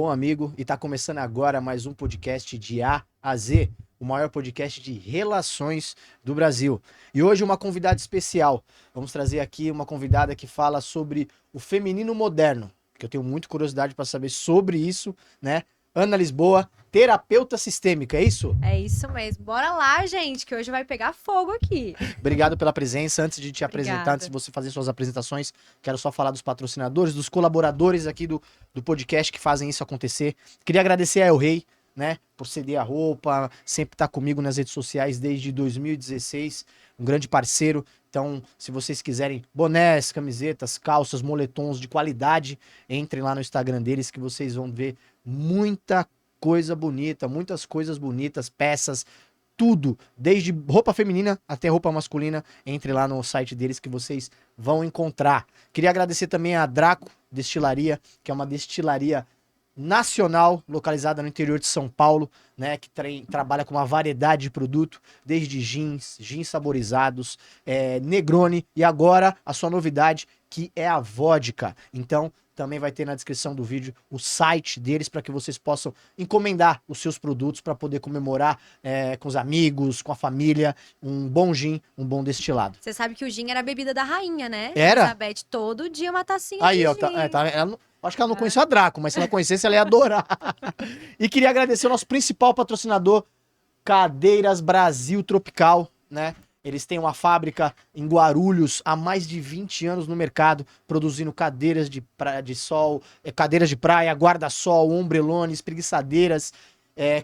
bom amigo, e tá começando agora mais um podcast de A a Z, o maior podcast de relações do Brasil. E hoje uma convidada especial. Vamos trazer aqui uma convidada que fala sobre o feminino moderno, que eu tenho muita curiosidade para saber sobre isso, né? Ana Lisboa, terapeuta sistêmica, é isso? É isso mesmo. Bora lá, gente, que hoje vai pegar fogo aqui. Obrigado pela presença. Antes de te apresentar, antes de você fazer suas apresentações, quero só falar dos patrocinadores, dos colaboradores aqui do podcast que fazem isso acontecer. Queria agradecer a El Rei, né, por ceder a roupa, sempre tá comigo nas redes sociais desde 2016, um grande parceiro. Então, se vocês quiserem bonés, camisetas, calças, moletons de qualidade, entrem lá no Instagram deles que vocês vão ver muita coisa bonita, muitas coisas bonitas, peças, tudo, desde roupa feminina até roupa masculina. Entre lá no site deles que vocês vão encontrar. Queria agradecer também a Draco Destilaria, que é uma destilaria nacional, localizada no interior de São Paulo, né, que trabalha com uma variedade de produto, desde gins saborizados, Negroni, e agora a sua novidade, que é a vodka. Então, também vai ter na descrição do vídeo o site deles para que vocês possam encomendar os seus produtos para poder comemorar com os amigos, com a família, um bom gin, um bom destilado. Você sabe que o gin era a bebida da rainha, né? Era? Elizabeth, todo dia uma tacinha Aí, de ó, gin. acho que ela não conhecia a Draco, mas se ela conhecesse, ela ia adorar. E queria agradecer o nosso principal patrocinador, Cadeiras Brasil Tropical, né? Eles têm uma fábrica em Guarulhos há mais de 20 anos no mercado, produzindo cadeiras de sol, cadeiras de praia, guarda-sol, ombrelones, preguiçadeiras,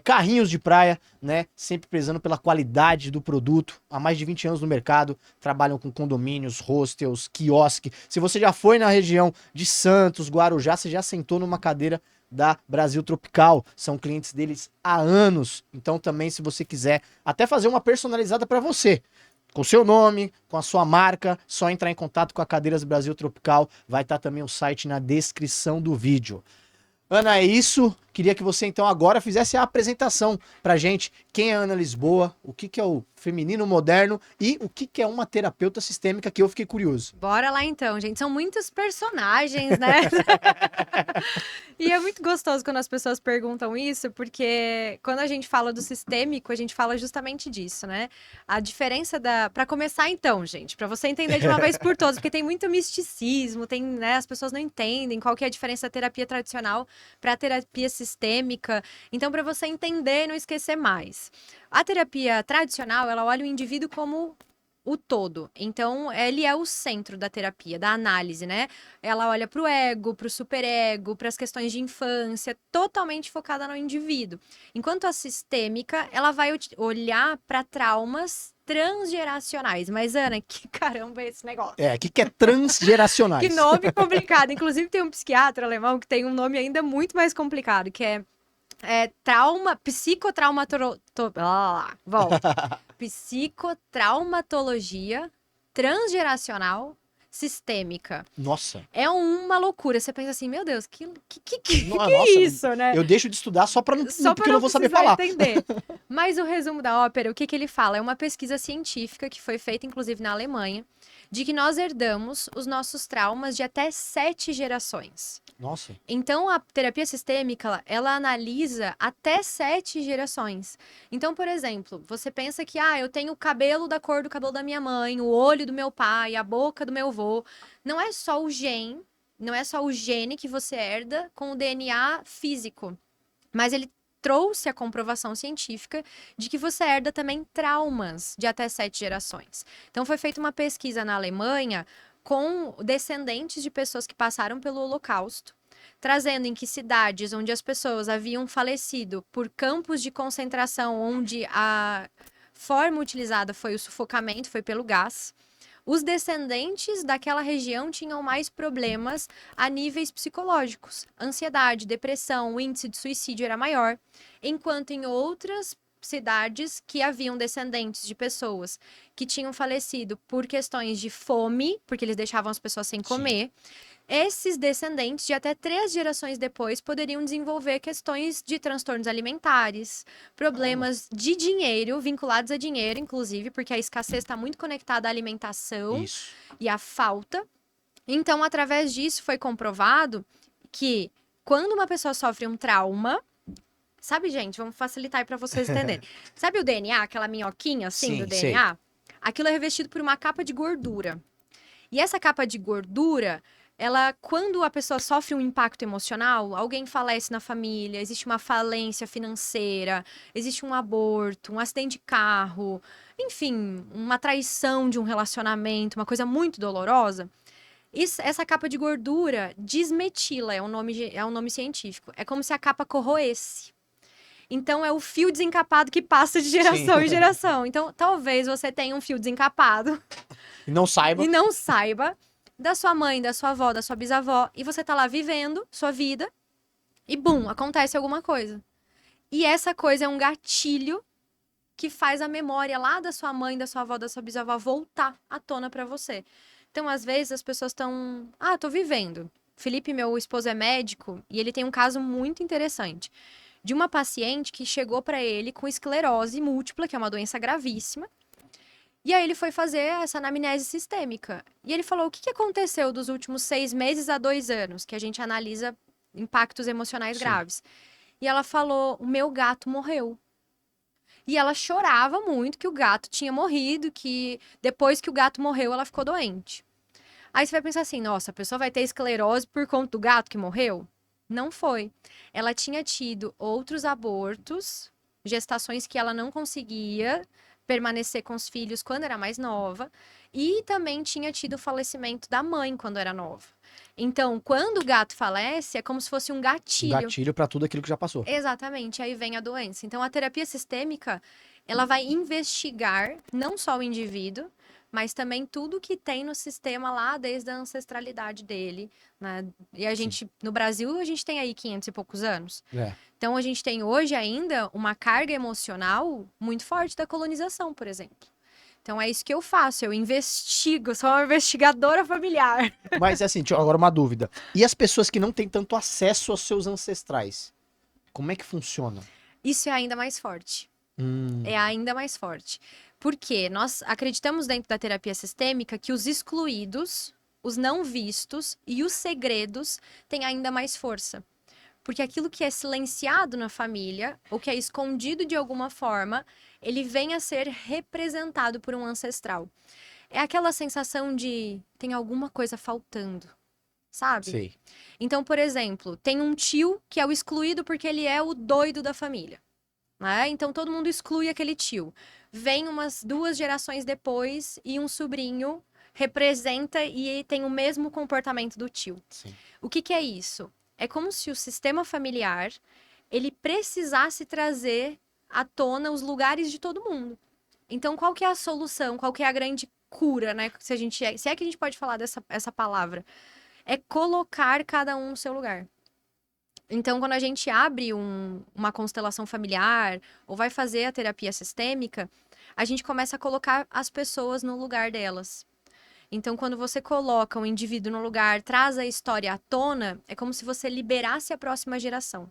carrinhos de praia, né? Sempre prezando pela qualidade do produto. Há mais de 20 anos no mercado, trabalham com condomínios, hostels, quiosque. Se você já foi na região de Santos, Guarujá, você já sentou numa cadeira da Brasil Tropical. São clientes deles há anos. Então também, se você quiser até fazer uma personalizada para você, com o seu nome, com a sua marca, só entrar em contato com a Cadeiras Brasil Tropical. Vai estar também o site na descrição do vídeo. Ana, é isso. Queria que você, então, agora fizesse a apresentação pra gente. Quem é Ana Lisboa, o que é o feminino moderno e o que é uma terapeuta sistêmica, que eu fiquei curioso. Bora lá então, gente. São muitos personagens, né? E é muito gostoso quando as pessoas perguntam isso, porque quando a gente fala do sistêmico, a gente fala justamente disso, né? A diferença da... Pra começar então, gente, pra você entender de uma vez por todas, porque tem muito misticismo, tem, né? As pessoas não entendem qual que é a diferença da terapia tradicional pra terapia sistêmica. Então, pra você entender e não esquecer mais. A terapia tradicional, ela olha o indivíduo como o todo. Então, ele é o centro da terapia, da análise, né? Ela olha para o ego, para o superego, para as questões de infância, totalmente focada no indivíduo. Enquanto a sistêmica, ela vai olhar para traumas transgeracionais. Mas, Ana, que caramba é esse negócio? O que é transgeracionais? Que nome complicado. Inclusive, tem um psiquiatra alemão que tem um nome ainda muito mais complicado, que é psicotraumatologia transgeracional sistêmica. Nossa. É uma loucura. Você pensa assim, meu Deus, que Nossa, é isso, né? Eu deixo de estudar só porque eu não vou saber precisar falar. entender. Mas o resumo da ópera, o que ele fala? É uma pesquisa científica que foi feita, inclusive, na Alemanha, de que nós herdamos os nossos traumas de até 7 gerações. Nossa. Então, a terapia sistêmica, ela analisa até 7 gerações. Então, por exemplo, você pensa que, eu tenho o cabelo da cor do cabelo da minha mãe, o olho do meu pai, a boca do meu avô. Não é só o gene, não é só o gene que você herda com o DNA físico, mas ele trouxe a comprovação científica de que você herda também traumas de até 7 gerações. Então, foi feita uma pesquisa na Alemanha com descendentes de pessoas que passaram pelo Holocausto, trazendo em que cidades onde as pessoas haviam falecido por campos de concentração, onde a forma utilizada foi o sufocamento, foi pelo gás, os descendentes daquela região tinham mais problemas a níveis psicológicos. Ansiedade, depressão, o índice de suicídio era maior, enquanto em outras cidades que haviam descendentes de pessoas que tinham falecido por questões de fome, porque eles deixavam as pessoas sem comer, esses descendentes, de até 3 gerações depois, poderiam desenvolver questões de transtornos alimentares, problemas de dinheiro, vinculados a dinheiro, inclusive, porque a escassez está muito conectada à alimentação e à falta. Então, através disso, foi comprovado que quando uma pessoa sofre um trauma, sabe, gente, vamos facilitar aí pra vocês entenderem. Sabe o DNA, aquela minhoquinha assim Sim, do DNA? Aquilo é revestido por uma capa de gordura. E essa capa de gordura, ela, quando a pessoa sofre um impacto emocional, alguém falece na família, existe uma falência financeira, existe um aborto, um acidente de carro, enfim, uma traição de um relacionamento, uma coisa muito dolorosa. Essa capa de gordura desmetila, é um nome científico. É como se a capa corroesse. Então, é o fio desencapado que passa de geração em geração. Então, talvez você tenha um fio desencapado E não saiba. e não saiba da sua mãe, da sua avó, da sua bisavó. E você tá lá vivendo sua vida e, bum, acontece alguma coisa. E essa coisa é um gatilho que faz a memória lá da sua mãe, da sua avó, da sua bisavó voltar à tona pra você. Então, às vezes, as pessoas estão... Ah, tô vivendo. Felipe, meu esposo, é médico e ele tem um caso muito interessante de uma paciente que chegou pra ele com esclerose múltipla, que é uma doença gravíssima. E aí ele foi fazer essa anamnese sistêmica. E ele falou, o que aconteceu dos últimos 6 meses a 2 anos, que a gente analisa impactos emocionais graves. E ela falou, o meu gato morreu. E ela chorava muito que o gato tinha morrido, que depois que o gato morreu, ela ficou doente. Aí você vai pensar assim, nossa, a pessoa vai ter esclerose por conta do gato que morreu? Não foi. Ela tinha tido outros abortos, gestações que ela não conseguia permanecer com os filhos quando era mais nova, e também tinha tido o falecimento da mãe quando era nova. Então, quando o gato falece, é como se fosse um Um gatilho. gatilho pra tudo aquilo que já passou. Exatamente, aí vem a doença. Então, a terapia sistêmica, ela vai investigar não só o indivíduo, mas também tudo que tem no sistema lá desde a ancestralidade dele, né? E a gente, no Brasil, a gente tem aí 500 e poucos anos. É. Então, a gente tem hoje ainda uma carga emocional muito forte da colonização, por exemplo. Então, é isso que eu faço, eu investigo, sou uma investigadora familiar. Mas assim, agora uma dúvida. E as pessoas que não têm tanto acesso aos seus ancestrais? Como é que funciona? Isso é ainda mais forte. Hum, É ainda mais forte. Porque nós acreditamos dentro da terapia sistêmica que os excluídos, os não vistos e os segredos têm ainda mais força. Porque aquilo que é silenciado na família, ou que é escondido de alguma forma, ele vem a ser representado por um ancestral. É aquela sensação de tem alguma coisa faltando, sabe? sei. Então, por exemplo, tem um tio que é o excluído porque ele é o doido da família. Né? Então todo mundo exclui aquele tio. Vem umas 2 gerações depois e um sobrinho representa e tem o mesmo comportamento do tio. Sim. O que é isso? É como se o sistema familiar ele precisasse trazer à tona os lugares de todo mundo. Então qual que é a solução? Qual que é a grande cura, né? Se é que a gente pode falar essa palavra, é colocar cada um no seu lugar. Então, quando a gente abre uma constelação familiar ou vai fazer a terapia sistêmica, a gente começa a colocar as pessoas no lugar delas. Então, quando você coloca um indivíduo no lugar, traz a história à tona, é como se você liberasse a próxima geração.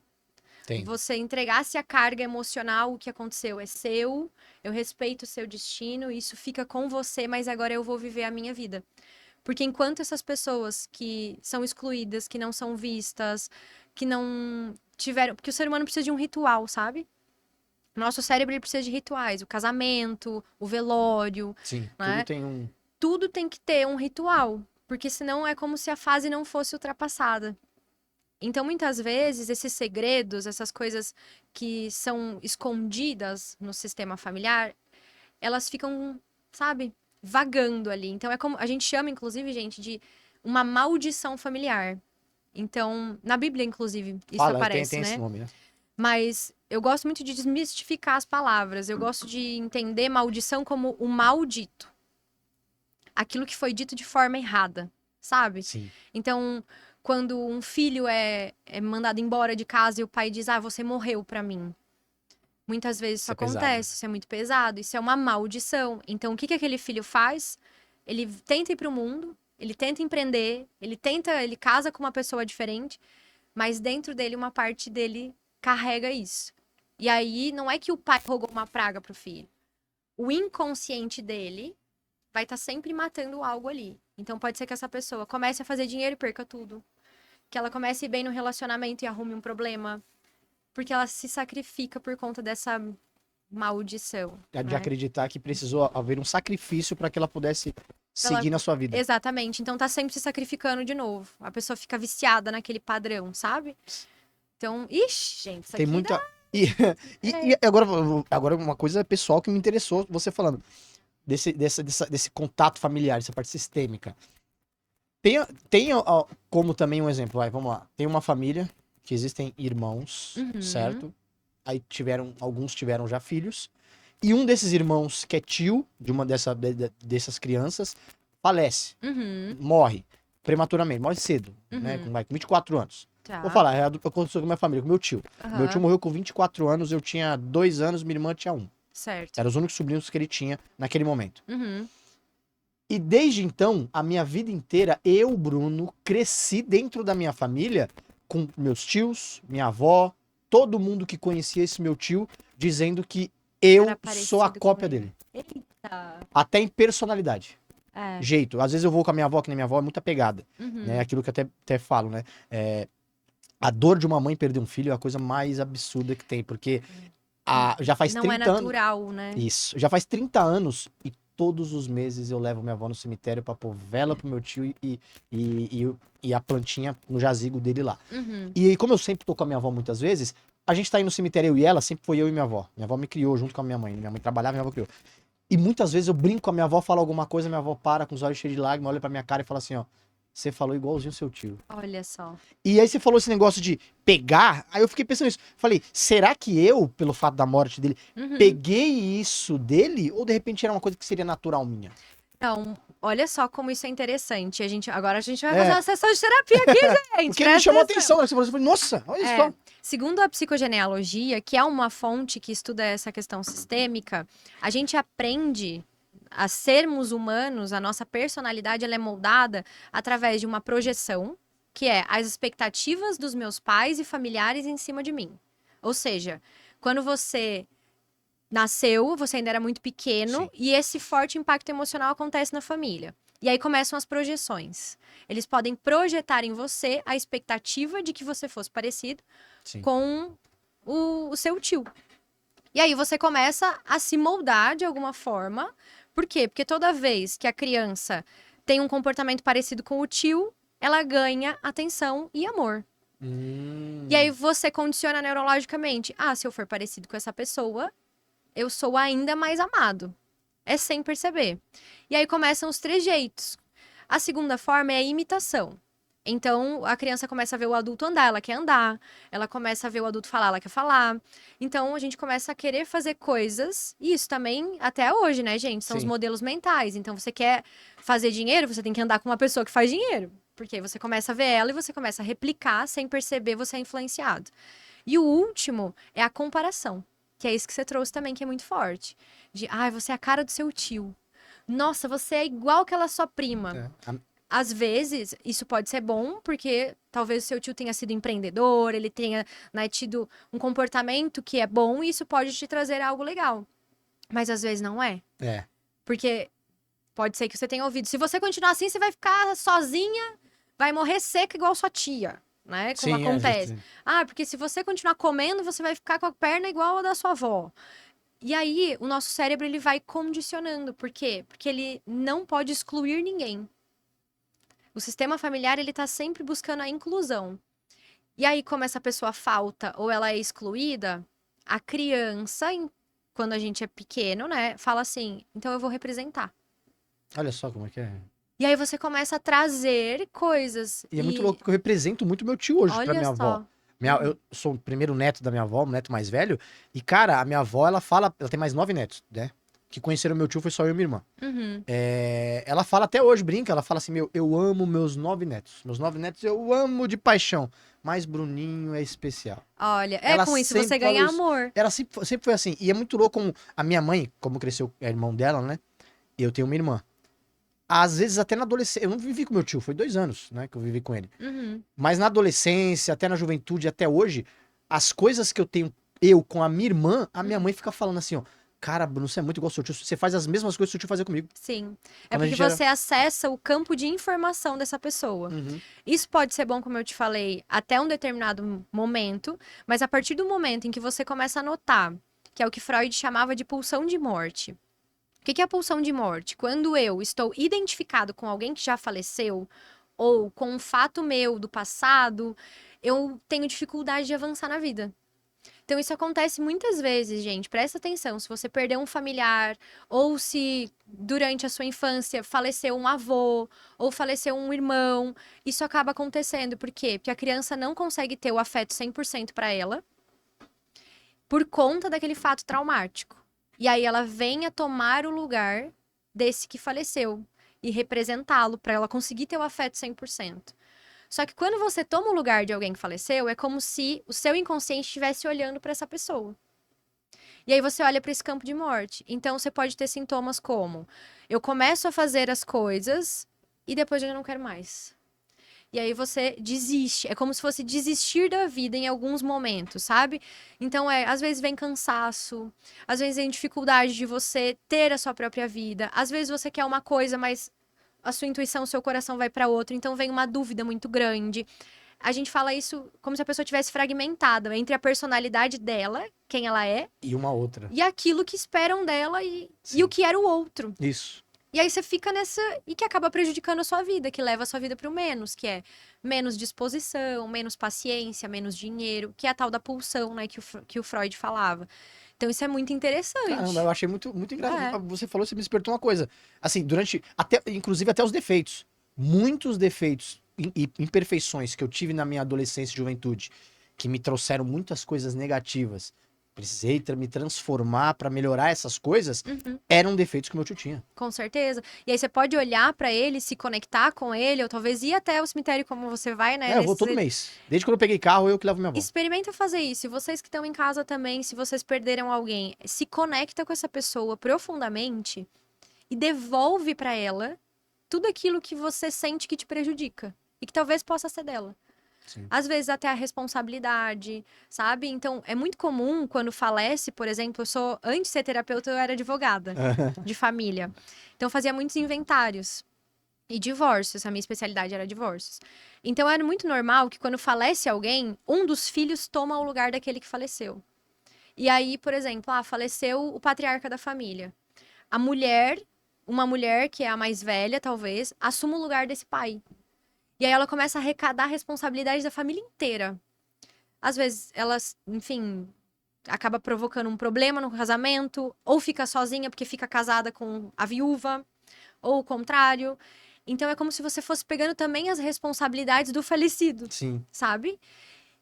Tem. Você entregasse a carga emocional, o que aconteceu é seu, eu respeito o seu destino, isso fica com você, mas agora eu vou viver a minha vida. Porque enquanto essas pessoas que são excluídas, que não são vistas, que não tiveram... Porque o ser humano precisa de um ritual, sabe? Nosso cérebro ele precisa de rituais. O casamento, o velório, Sim, né? tudo tem um... Tudo tem que ter um ritual. Porque senão é como se a fase não fosse ultrapassada. Então, muitas vezes, esses segredos, essas coisas que são escondidas no sistema familiar, elas ficam, sabe, vagando ali. Então é como a gente chama, inclusive, gente, de uma maldição familiar. Então, na Bíblia, inclusive, isso Fala, aparece, tem esse né? nome, né? Mas eu gosto muito de desmistificar as palavras. Eu gosto de entender maldição como o maldito. Aquilo que foi dito de forma errada, sabe? Sim. Então, quando um filho é mandado embora de casa e o pai diz, você morreu pra mim. Muitas vezes isso é pesado, acontece, isso é muito pesado, isso é uma maldição. Então, o que aquele filho faz? Ele tenta ir pro mundo, ele tenta empreender, ele casa com uma pessoa diferente, mas dentro dele, uma parte dele carrega isso. E aí, não é que o pai rogou uma praga pro filho. O inconsciente dele vai estar sempre matando algo ali. Então, pode ser que essa pessoa comece a fazer dinheiro e perca tudo. que ela comece a ir bem no relacionamento e arrume um problema. Porque ela se sacrifica por conta dessa maldição. De né? acreditar que precisou haver um sacrifício para que ela pudesse seguir na sua vida. Exatamente. Então tá sempre se sacrificando de novo. A pessoa fica viciada naquele padrão, sabe? Então, ixi, gente, isso Tem aqui muita. E agora uma coisa pessoal que me interessou, você falando desse contato familiar, essa parte sistêmica. Tem como também um exemplo, vamos lá. Tem uma família que existem irmãos, certo? Aí alguns tiveram já filhos. E um desses irmãos, que é tio de uma dessas crianças, falece. Morre prematuramente, morre cedo, né? Com 24 anos. Tá. Vou falar, aconteceu com a minha família, com meu tio. Meu tio morreu com 24 anos, eu tinha 2 anos, minha irmã tinha 1. Certo. Eram os únicos sobrinhos que ele tinha naquele momento. E desde então, a minha vida inteira, eu, Bruno, cresci dentro da minha família com meus tios, minha avó, todo mundo que conhecia esse meu tio, dizendo que eu sou a cópia dele. Eita. Até em personalidade. Jeito. Às vezes eu vou com a minha avó, que nem minha avó é muito apegada. Né? Aquilo que eu até falo, né? A dor de uma mãe perder um filho é a coisa mais absurda que tem, porque já faz 30 anos... Não é natural, né? Isso. Já faz 30 anos e todos os meses eu levo minha avó no cemitério pra pôr vela pro meu tio e a plantinha no jazigo dele lá. E aí, como eu sempre tô com a minha avó muitas vezes, a gente tá indo no cemitério, eu e ela, sempre foi eu e minha avó. Minha avó me criou junto com a minha mãe. Minha mãe trabalhava, minha avó criou. E muitas vezes eu brinco com a minha avó, falo alguma coisa, minha avó para com os olhos cheios de lágrimas, olha pra minha cara e fala assim, ó, você falou igualzinho seu tio. Olha só. E aí você falou esse negócio de pegar, aí eu fiquei pensando nisso. Falei, será que eu, pelo fato da morte dele, peguei isso dele? Ou de repente era uma coisa que seria natural minha? Então, olha só como isso é interessante. Agora a gente vai fazer uma sessão de terapia aqui, gente. Porque me chamou a atenção, né? Você falou, nossa, olha só. Segundo a psicogenealogia, que é uma fonte que estuda essa questão sistêmica, a gente aprende a sermos humanos, a nossa personalidade ela é moldada através de uma projeção, que é as expectativas dos meus pais e familiares em cima de mim. Ou seja, quando você nasceu, você ainda era muito pequeno, Sim. e esse forte impacto emocional acontece na família. E aí começam as projeções. Eles podem projetar em você a expectativa de que você fosse parecido com o seu tio. E aí você começa a se moldar de alguma forma. Por quê? Porque toda vez que a criança tem um comportamento parecido com o tio, ela ganha atenção e amor. E aí você condiciona neurologicamente. Se eu for parecido com essa pessoa, eu sou ainda mais amado. É sem perceber. E aí começam os trejeitos. A segunda forma é a imitação. Então, a criança começa a ver o adulto andar, ela quer andar. Ela começa a ver o adulto falar, ela quer falar. Então, a gente começa a querer fazer coisas. E isso também, até hoje, né, gente? São os modelos mentais. Então, você quer fazer dinheiro, você tem que andar com uma pessoa que faz dinheiro. Porque você começa a ver ela e você começa a replicar, sem perceber, você é influenciado. E o último é a comparação. Que é isso que você trouxe também, que é muito forte. De, você é a cara do seu tio. Nossa, você é igual aquela sua prima. Às vezes, isso pode ser bom, porque talvez o seu tio tenha sido empreendedor, ele tenha tido um comportamento que é bom, e isso pode te trazer algo legal. Mas às vezes não é. Porque pode ser que você tenha ouvido. Se você continuar assim, você vai ficar sozinha, vai morrer seca igual sua tia. Né? Como acontece. Porque se você continuar comendo, você vai ficar com a perna igual a da sua avó. E aí, o nosso cérebro, ele vai condicionando. Por quê? Porque ele não pode excluir ninguém. O sistema familiar, ele tá sempre buscando a inclusão. E aí, como essa pessoa falta ou ela é excluída, a criança, quando a gente é pequeno, né, fala assim, então eu vou representar. Olha só como é que é. E aí você começa a trazer coisas. E é muito louco, porque eu represento muito meu tio hoje pra minha avó. Só. Eu sou o primeiro neto da minha avó, o neto mais velho. E, cara, a minha avó, ela tem mais 9 netos, né? Que conheceram meu tio foi só eu e minha irmã. Ela fala até hoje, brinca, ela fala assim, eu amo meus 9 netos. Meus 9 netos eu amo de paixão. Mas Bruninho é especial. Olha, ela com isso você ganha amor. Ela sempre foi assim. E é muito louco como a minha mãe, como cresceu, é irmão dela, né? E eu tenho uma irmã. Às vezes até na adolescência, eu não vivi com meu tio, foi 2 anos, né, que eu vivi com ele. Mas na adolescência, até na juventude, até hoje, as coisas que eu tenho, eu com a minha irmã, a minha mãe fica falando assim, ó, Cara, Bruno, você é muito igual ao seu tio. Você faz as mesmas coisas que o seu tio fazia comigo. Sim. É Quando a porque gente era- você acessa o campo de informação dessa pessoa. Uhum. Isso pode ser bom, como eu te falei, até um determinado momento, mas a partir do momento em que você começa a notar, que é o que Freud chamava de pulsão de morte. O que é a pulsão de morte? Quando eu estou identificado com alguém que já faleceu, ou com um fato meu do passado, eu tenho dificuldade de avançar na vida. Então, isso acontece muitas vezes, gente. Presta atenção. Se você perdeu um familiar, ou se durante a sua infância faleceu um avô, ou faleceu um irmão, isso acaba acontecendo. Por quê? Porque a criança não consegue ter o afeto 100% para ela, por conta daquele fato traumático. E aí ela vem a tomar o lugar desse que faleceu e representá-lo para ela conseguir ter o afeto 100%. Só que quando você toma o lugar de alguém que faleceu, é como se o seu inconsciente estivesse olhando para essa pessoa. E aí você olha para esse campo de morte. Então você pode ter sintomas como: eu começo a fazer as coisas e depois eu já não quero mais. E aí você desiste. É como se fosse desistir da vida em alguns momentos, sabe? Então, às vezes vem cansaço, às vezes vem dificuldade de você ter a sua própria vida. Às vezes você quer uma coisa, mas a sua intuição, o seu coração vai para outra, então vem uma dúvida muito grande. A gente fala isso como se a pessoa tivesse fragmentada entre a personalidade dela, quem ela é, E uma outra. e aquilo que esperam dela e o que era o outro. Isso. E aí você fica nessa. E que acaba prejudicando a sua vida, que leva a sua vida para o menos, que é menos disposição, menos paciência, menos dinheiro, que é a tal da pulsão, né, que o Freud falava. Então isso é muito interessante. Caramba, eu achei muito, muito engraçado. É. Você falou, você me despertou uma coisa. Assim, inclusive até os defeitos. Muitos defeitos e imperfeições que eu tive na minha adolescência e juventude, que me trouxeram muitas coisas negativas. Precisei me transformar para melhorar essas coisas, eram defeitos que o meu tio tinha. Com certeza. E aí você pode olhar pra ele, se conectar com ele, ou talvez ir até o cemitério como você vai, né? Eu vou todo mês. Desde quando eu peguei carro, eu que levo minha avó. Experimenta fazer isso. E vocês que estão em casa também, se vocês perderam alguém, se conecta com essa pessoa profundamente e devolve pra ela tudo aquilo que você sente que te prejudica e que talvez possa ser dela. Sim. Às vezes até a responsabilidade, sabe? Então, é muito comum quando falece, por exemplo, antes de ser terapeuta, eu era advogada de família. Então, eu fazia muitos inventários e divórcios, a minha especialidade era divórcios. Então, era muito normal que quando falece alguém, um dos filhos toma o lugar daquele que faleceu. E aí, por exemplo, faleceu o patriarca da família. A mulher, uma mulher que é a mais velha, talvez, assume o lugar desse pai. E aí ela começa a arrecadar a responsabilidade da família inteira. Às vezes, ela, enfim, acaba provocando um problema no casamento, ou fica sozinha porque fica casada com a viúva, ou o contrário. Então, é como se você fosse pegando também as responsabilidades do falecido, Sim. sabe?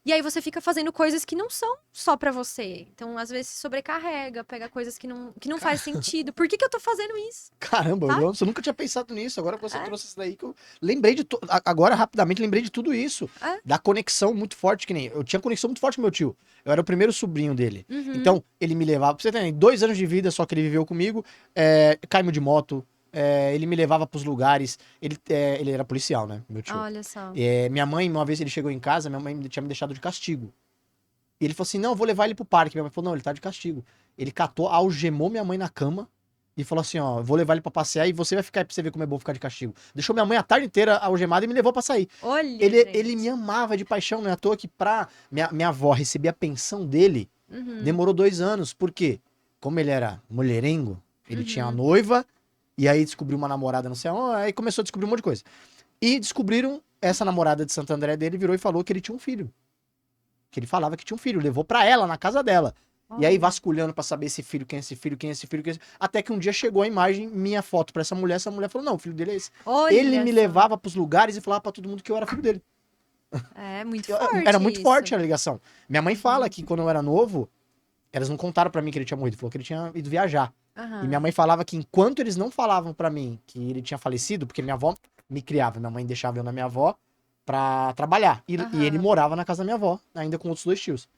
E aí você fica fazendo coisas que não são só pra você. Então, às vezes, se sobrecarrega, pega coisas que não faz sentido. Por que eu tô fazendo isso? Caramba, Tá? eu nunca tinha pensado nisso. Agora que você trouxe isso daí, que eu lembrei de tudo. Agora, rapidamente, lembrei de tudo isso. Da conexão muito forte, que nem. Eu tinha conexão muito forte com meu tio. Eu era o primeiro sobrinho dele. Então, ele me levava. Pra você ter 2 anos de vida só que ele viveu comigo. Caímos de moto. Ele me levava pros lugares. Ele era policial, né? Meu tio. Olha só. Minha mãe, uma vez ele chegou em casa, minha mãe tinha me deixado de castigo. E ele falou assim: não, eu vou levar ele pro parque. Minha mãe falou: não, ele tá de castigo. Ele catou, algemou minha mãe na cama e falou assim: ó, eu vou levar ele pra passear e você vai ficar aí pra você ver como é bom ficar de castigo. Deixou minha mãe a tarde inteira algemada e me levou pra sair. Olha, Ele me amava de paixão, não é à toa que pra minha avó receber a pensão dele, demorou 2 anos. Por quê? Como ele era mulherengo, ele tinha uma noiva, e aí descobriu uma namorada, não sei aonde, aí começou a descobrir um monte de coisa. E descobriram, essa namorada de Santo André dele virou e falou que ele tinha um filho. Que ele falava que tinha um filho, levou pra ela, na casa dela. E aí vasculhando pra saber esse filho, quem é esse filho, quem é esse filho, quem é esse... Até que um dia chegou a imagem, minha foto pra essa mulher falou: não, o filho dele é esse. Olha ele me só. levava pros lugares e falava pra todo mundo que eu era filho dele. É muito forte. Era muito isso. forte a ligação. Minha mãe fala que quando eu era novo, elas não contaram pra mim que ele tinha morrido, falou que ele tinha ido viajar. E minha mãe falava que enquanto eles não falavam pra mim que ele tinha falecido, porque minha avó me criava, minha mãe deixava eu na minha avó pra trabalhar. E ele morava na casa da minha avó, ainda com outros 2 tios.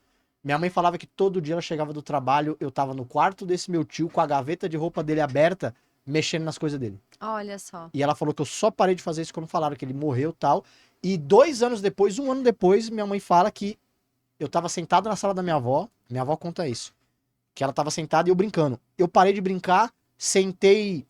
Minha mãe falava que todo dia ela chegava do trabalho, eu tava no quarto desse meu tio, com a gaveta de roupa dele aberta, mexendo nas coisas dele. Olha só. E ela falou que eu só parei de fazer isso quando falaram que ele morreu e tal. E 2 anos depois, 1 ano depois, minha mãe fala que eu tava sentado na sala da minha avó conta isso. Que ela tava sentada e eu brincando. eu parei de brincar, sentei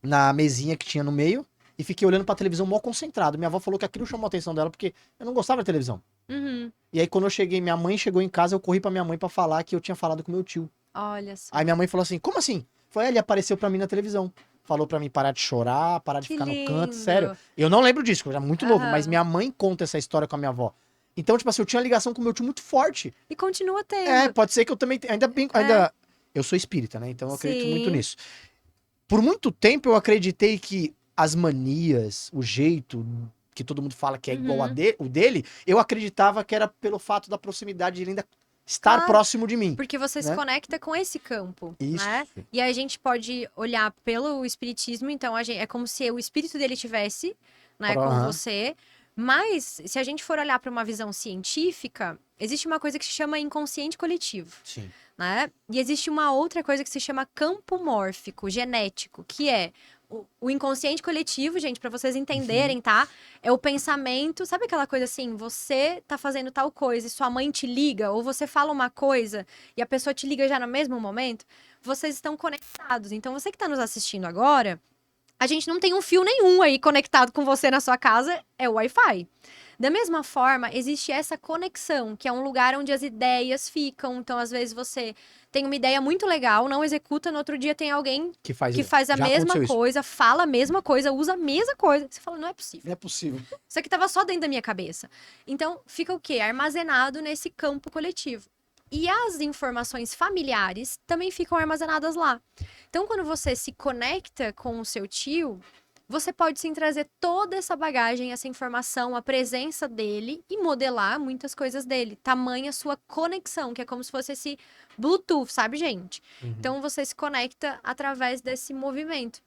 na mesinha que tinha no meio e fiquei olhando pra televisão mó concentrado. Minha avó falou que aquilo chamou a atenção dela porque eu não gostava da televisão. Uhum. E aí quando eu cheguei, minha mãe chegou em casa, eu corri pra minha mãe pra falar que eu tinha falado com meu tio. Olha só. Aí minha mãe falou assim, como assim? Foi, ele apareceu pra mim na televisão. Falou pra mim parar de chorar, parar de Que ficar no canto, lindo. sério. Eu não lembro disso, eu era muito novo, mas Aham. minha mãe conta essa história com a minha avó. Então, tipo assim, eu tinha uma ligação com meu tio muito forte. E continua tendo. É, pode ser que eu também ainda bem, ainda eu sou espírita, né? Então eu acredito muito Sim. nisso. Por muito tempo eu acreditei que as manias, o jeito que todo mundo fala que é igual Uhum. o dele, eu acreditava que era pelo fato da proximidade de ele ainda estar Claro. próximo de mim. Porque você se né? conecta com esse campo, Isso. né? E aí a gente pode olhar pelo espiritismo, então é como se o espírito dele tivesse, né, com Aham. você. Mas se a gente for olhar para uma visão científica, existe uma coisa que se chama inconsciente coletivo, Sim. né? E existe uma outra coisa que se chama campo mórfico, genético, que é o inconsciente coletivo, gente, para vocês entenderem, tá? É o pensamento, sabe aquela coisa assim, você tá fazendo tal coisa e sua mãe te liga, ou você fala uma coisa e a pessoa te liga já no mesmo momento? Vocês estão conectados. Então, você que tá nos assistindo agora, a gente não tem um fio nenhum aí conectado com você na sua casa, é o Wi-Fi. Da mesma forma, existe essa conexão, que é um lugar onde as ideias ficam. Então, às vezes, você tem uma ideia muito legal, não executa, no outro dia tem alguém Que faz, que faz a já mesma aconteceu isso. coisa, fala a mesma coisa, usa a mesma coisa. Você fala, não é possível. Não é possível. Isso aqui tava só dentro da minha cabeça. Então, fica o quê? Armazenado nesse campo coletivo. E as informações familiares também ficam armazenadas lá. Então, quando você se conecta com o seu tio, você pode sim trazer toda essa bagagem, essa informação, a presença dele e modelar muitas coisas dele. Tamanha sua conexão, que é como se fosse esse Bluetooth, sabe, gente? Então, você se conecta através desse movimento.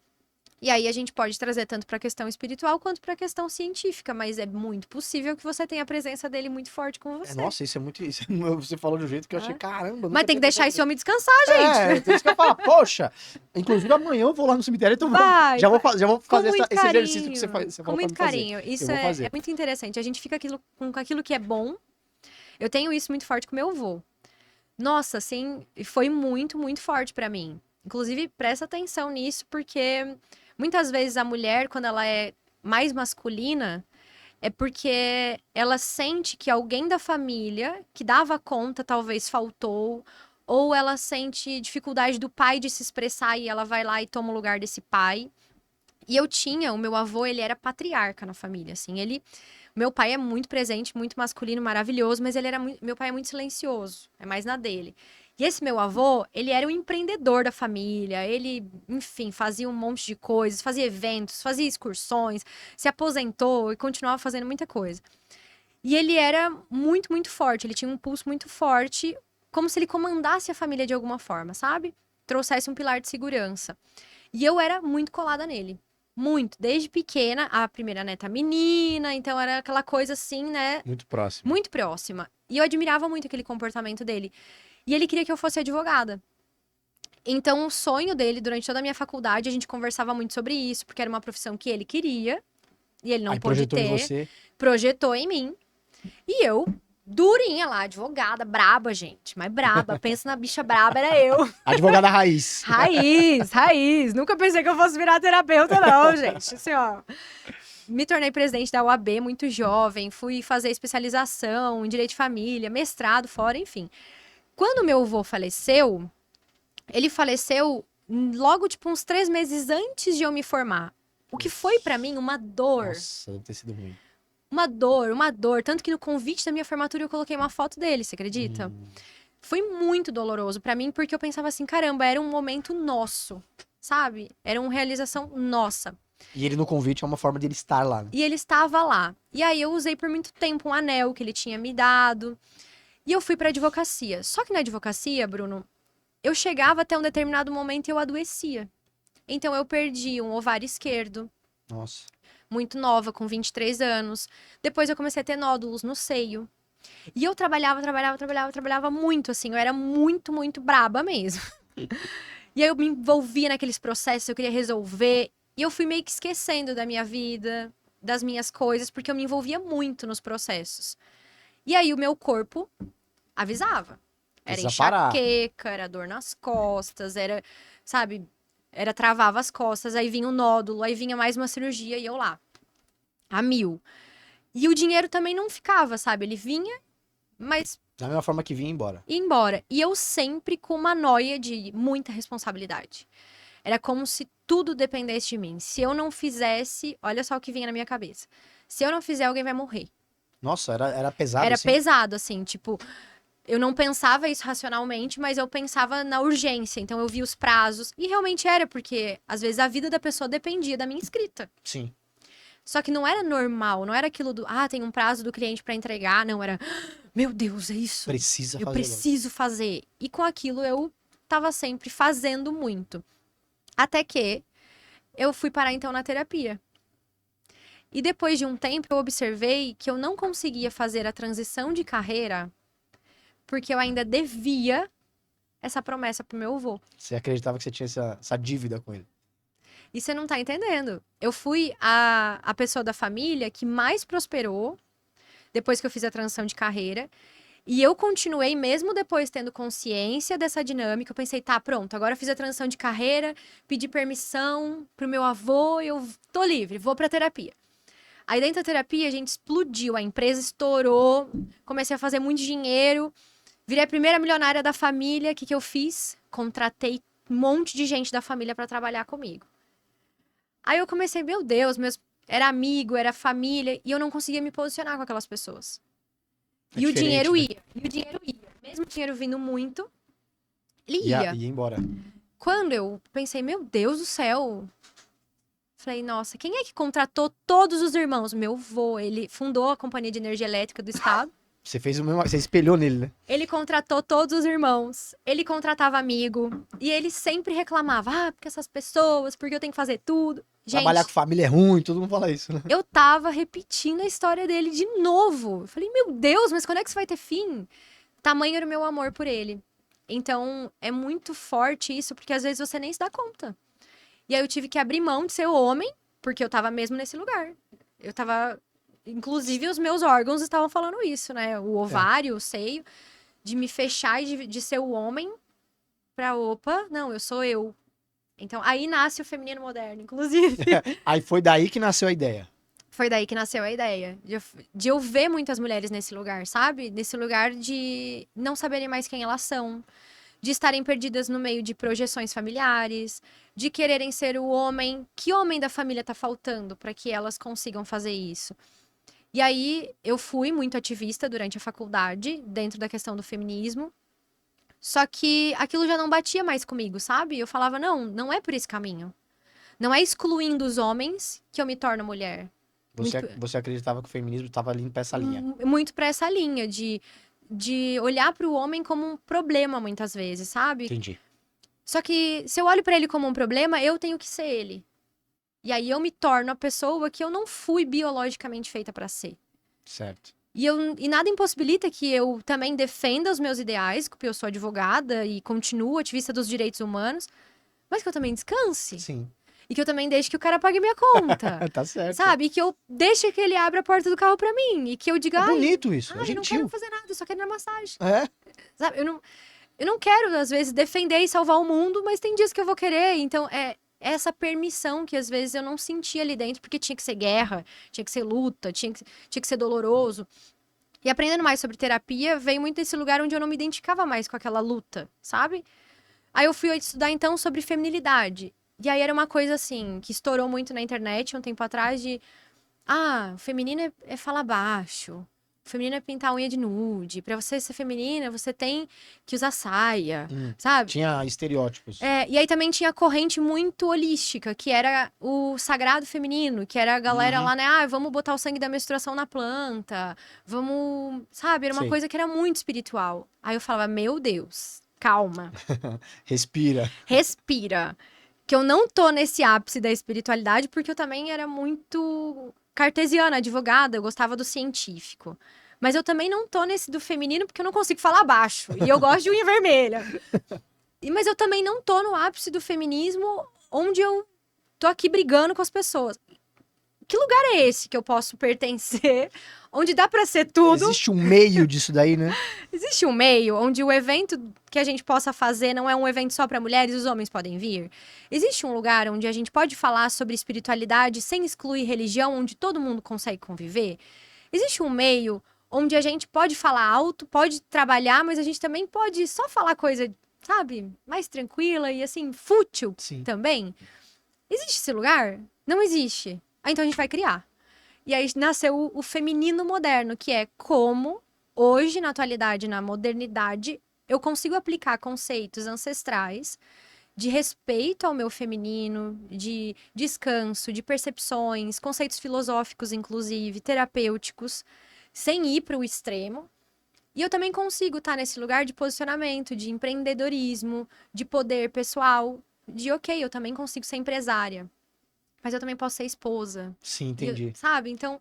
E aí a gente pode trazer tanto para a questão espiritual quanto para a questão científica, mas é muito possível que você tenha a presença dele muito forte com você. Nossa, isso é muito. Você falou de um jeito que eu achei, caramba. Mas tem que deixar esse homem descansar, É, gente. então isso que eu falo, poxa. Inclusive amanhã eu vou lá no cemitério, então Vai, já vou com fazer muito esse exercício que você carinho. Com falou pra muito mim fazer. carinho. Isso Eu vou é fazer. muito interessante. A gente fica com aquilo que é bom. Eu tenho isso muito forte com meu avô. Nossa, assim, foi muito, muito forte pra mim. Inclusive, presta atenção nisso, porque muitas vezes a mulher, quando ela é mais masculina, é porque ela sente que alguém da família que dava conta talvez faltou, ou ela sente dificuldade do pai de se expressar e ela vai lá e toma o lugar desse pai. E o meu avô, ele era patriarca na família, assim, meu pai é muito presente, muito masculino, maravilhoso, mas meu pai é muito silencioso, é mais na dele. E esse meu avô, ele era o empreendedor da família, ele, enfim, fazia um monte de coisas, fazia eventos, fazia excursões, se aposentou e continuava fazendo muita coisa. E ele era muito, muito forte, ele tinha um pulso muito forte, como se ele comandasse a família de alguma forma, sabe? Trouxesse um pilar de segurança. E eu era muito colada nele. Muito. Desde pequena, a primeira neta menina, então era aquela coisa assim, né? Muito próximo. Muito próxima. E eu admirava muito aquele comportamento dele. E ele queria que eu fosse advogada. Então, o sonho dele, durante toda a minha faculdade, a gente conversava muito sobre isso, porque era uma profissão que ele queria, e ele não Aí pôde projetou em ter. você. Projetou em mim. E eu, durinha lá, advogada, braba, gente. Mas braba, pensa na bicha braba, era eu. Advogada raiz. Raiz, raiz. Nunca pensei que eu fosse virar terapeuta, não, gente. Assim, ó. Me tornei presidente da UAB muito jovem, fui fazer especialização em direito de família, mestrado fora, enfim. Quando meu avô faleceu, ele faleceu logo, tipo, uns 3 meses antes de eu me formar. O que foi pra mim uma dor. Nossa, deve ter sido ruim. Uma dor, uma dor. Tanto que no convite da minha formatura eu coloquei uma foto dele, você acredita? Foi muito doloroso pra mim, porque eu pensava assim, caramba, era um momento nosso, sabe? Era uma realização nossa. E ele no convite é uma forma de ele estar lá. Né? E ele estava lá. E aí eu usei por muito tempo um anel que ele tinha me dado. E eu fui pra advocacia. Só que na advocacia, Bruno, eu chegava até um determinado momento e eu adoecia. Então eu perdi um ovário esquerdo, Nossa. muito nova, com 23 anos. Depois eu comecei a ter nódulos no seio. E eu trabalhava muito, assim. Eu era muito, muito braba mesmo. E aí eu me envolvia naqueles processos, eu queria resolver. E eu fui meio que esquecendo da minha vida, das minhas coisas, porque eu me envolvia muito nos processos. E aí o meu corpo avisava. Era Precisa parar. enxaqueca, era dor nas costas, era, sabe, era travava as costas, aí vinha um nódulo, aí vinha mais uma cirurgia e eu lá, a mil. E o dinheiro também não ficava, sabe? Ele vinha, mas Da mesma forma que vinha embora. ia embora. E eu sempre com uma noia de muita responsabilidade. Era como se tudo dependesse de mim. Se eu não fizesse, olha só o que vinha na minha cabeça. Se eu não fizer, alguém vai morrer. Nossa, era pesado Era assim? pesado, assim, tipo, eu não pensava isso racionalmente, mas eu pensava na urgência. Então eu via os prazos. E realmente era, porque às vezes a vida da pessoa dependia da minha escrita. Sim. Só que não era normal, não era aquilo do, tem um prazo do cliente pra entregar, não, era, meu Deus, é isso. Precisa Eu fazer logo. preciso fazer. E com aquilo eu tava sempre fazendo muito. Até que eu fui parar então na terapia. E depois de um tempo eu observei que eu não conseguia fazer a transição de carreira porque eu ainda devia essa promessa pro meu avô. Você acreditava que você tinha essa dívida com ele. E você não tá entendendo. Eu fui a pessoa da família que mais prosperou depois que eu fiz a transição de carreira. E eu continuei, mesmo depois tendo consciência dessa dinâmica, eu pensei, tá, pronto, agora eu fiz a transição de carreira, pedi permissão pro meu avô, eu tô livre, vou pra terapia. Aí dentro da terapia a gente explodiu, a empresa estourou, comecei a fazer muito dinheiro, virei a primeira milionária da família. O que eu fiz? Contratei um monte de gente da família pra trabalhar comigo. Aí eu comecei, meu Deus, era amigo, era família, e eu não conseguia me posicionar com aquelas pessoas. É E o diferente, dinheiro né? ia, e o dinheiro ia. Mesmo o dinheiro vindo muito, ele Ia ia. embora. Quando eu pensei, meu Deus do céu. Falei, nossa, quem é que contratou todos os irmãos? Meu avô, ele fundou a Companhia de Energia Elétrica do Estado. Você fez o mesmo. Você espelhou nele, né? Ele contratou todos os irmãos. Ele contratava amigo. E ele sempre reclamava, porque essas pessoas, porque eu tenho que fazer tudo. Trabalhar Gente, com família é ruim, todo mundo fala isso, né? eu tava repetindo a história dele de novo. Eu falei, meu Deus, mas quando é que isso vai ter fim? Tamanho era o meu amor por ele. Então, é muito forte isso, porque às vezes você nem se dá conta. E aí eu tive que abrir mão de ser homem, porque eu tava mesmo nesse lugar. Eu tava. Inclusive, os meus órgãos estavam falando isso, né? O ovário, o seio, de me fechar e de ser o homem pra, opa, não, eu sou eu. Então, aí nasce o feminino moderno, inclusive. Aí foi daí que nasceu a ideia. Foi daí que nasceu a ideia. De eu ver muitas mulheres nesse lugar, sabe? Nesse lugar de não saberem mais quem elas são. De estarem perdidas no meio de projeções familiares. De quererem ser o homem. Que homem da família tá faltando para que elas consigam fazer isso? E aí, eu fui muito ativista durante a faculdade, dentro da questão do feminismo. Só que aquilo já não batia mais comigo, sabe? Eu falava, não, não é por esse caminho. Não é excluindo os homens que eu me torno mulher. Você acreditava que o feminismo estava ali pra essa linha. Muito pra essa linha de olhar pro homem como um problema, muitas vezes, sabe? Entendi. Só que se eu olho pra ele como um problema, eu tenho que ser ele. E aí eu me torno a pessoa que eu não fui biologicamente feita pra ser. Certo. E nada impossibilita que eu também defenda os meus ideais, porque eu sou advogada e continuo ativista dos direitos humanos, mas que eu também descanse. Sim. E que eu também deixe que o cara pague minha conta. Tá certo. Sabe? E que eu deixe que ele abra a porta do carro pra mim. E que eu diga, É bonito isso, é eu não quero gentil. fazer nada, eu só quero ir na massagem. É. Sabe? Eu não quero, às vezes, defender e salvar o mundo, mas tem dias que eu vou querer. Então, é essa permissão que, às vezes, eu não sentia ali dentro, porque tinha que ser guerra, tinha que ser luta, tinha que ser doloroso. E aprendendo mais sobre terapia, veio muito desse lugar onde eu não me identificava mais com aquela luta, sabe? Aí eu fui estudar, então, sobre feminilidade. E aí era uma coisa, assim, que estourou muito na internet um tempo atrás de... o feminino é falar baixo. O feminino é pintar a unha de nude. Pra você ser feminina, você tem que usar saia, sabe? Tinha estereótipos. E aí também tinha corrente muito holística, que era o sagrado feminino, que era a galera lá, né? Vamos botar o sangue da menstruação na planta, vamos... Sabe? Era uma Sei. coisa que era muito espiritual. Aí eu falava, meu Deus, calma. Respira. Respira. Que eu não tô nesse ápice da espiritualidade, porque eu também era muito cartesiana, advogada, eu gostava do científico. Mas eu também não tô nesse do feminino, porque eu não consigo falar baixo. E eu gosto de unha vermelha. Mas eu também não tô no ápice do feminismo, onde eu tô aqui brigando com as pessoas. que lugar é esse que eu posso pertencer, onde dá pra ser tudo? Existe um meio disso daí, né? Existe um meio onde o evento que a gente possa fazer não é um evento só para mulheres, os homens podem vir? Existe um lugar onde a gente pode falar sobre espiritualidade sem excluir religião, onde todo mundo consegue conviver? Existe um meio onde a gente pode falar alto, pode trabalhar, mas a gente também pode só falar coisa, sabe, mais tranquila e assim, fútil também? Existe esse lugar? Não existe. Ah, então a gente vai criar. E aí nasceu o feminino moderno, que é como hoje, na atualidade, na modernidade, eu consigo aplicar conceitos ancestrais de respeito ao meu feminino, de descanso, de percepções, conceitos filosóficos, inclusive, terapêuticos, sem ir para o extremo. E eu também consigo estar nesse lugar de posicionamento, de empreendedorismo, de poder pessoal, de ok, eu também consigo ser empresária, mas eu também posso ser esposa. Sim, entendi. Sabe? Então,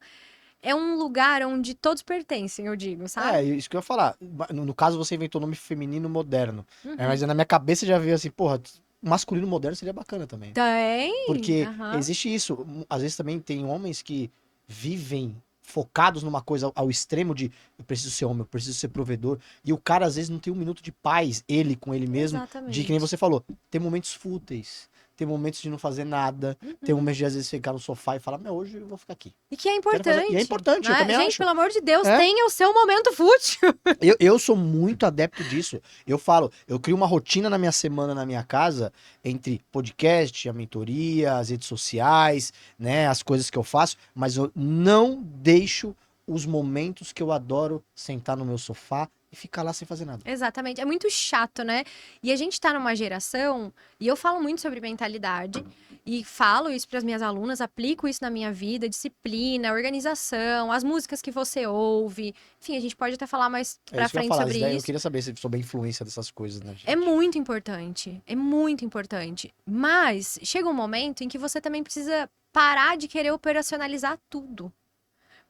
é um lugar onde todos pertencem, eu digo, sabe? Isso que eu ia falar. No caso, você inventou o nome feminino moderno. Uhum. Mas na minha cabeça já veio assim, porra, masculino moderno seria bacana também. Tem! Porque existe isso. Às vezes também tem homens que vivem focados numa coisa ao extremo de eu preciso ser homem, eu preciso ser provedor. E o cara, às vezes, não tem um minuto de paz, ele com ele mesmo. Exatamente. De que nem você falou, tem momentos fúteis. Tem momentos de não fazer nada. Tem momentos de, às vezes, ficar no sofá e falar, meu, hoje eu vou ficar aqui. E que é importante. E é importante, né? eu também Gente, acho. pelo amor de Deus, tenha o seu momento fútil. Eu sou muito adepto disso. Eu falo, eu crio uma rotina na minha semana, na minha casa, entre podcast, a mentoria, as redes sociais, né, as coisas que eu faço, mas eu não deixo os momentos que eu adoro sentar no meu sofá e ficar lá sem fazer nada. Exatamente. É muito chato, né? E a gente tá numa geração, e eu falo muito sobre mentalidade, e falo isso para as minhas alunas, aplico isso na minha vida, disciplina, organização, as músicas que você ouve. Enfim, a gente pode até falar mais pra frente sobre isso. Eu queria saber sobre a influência dessas coisas, né, gente? É muito importante. É muito importante. Mas chega um momento em que você também precisa parar de querer operacionalizar tudo.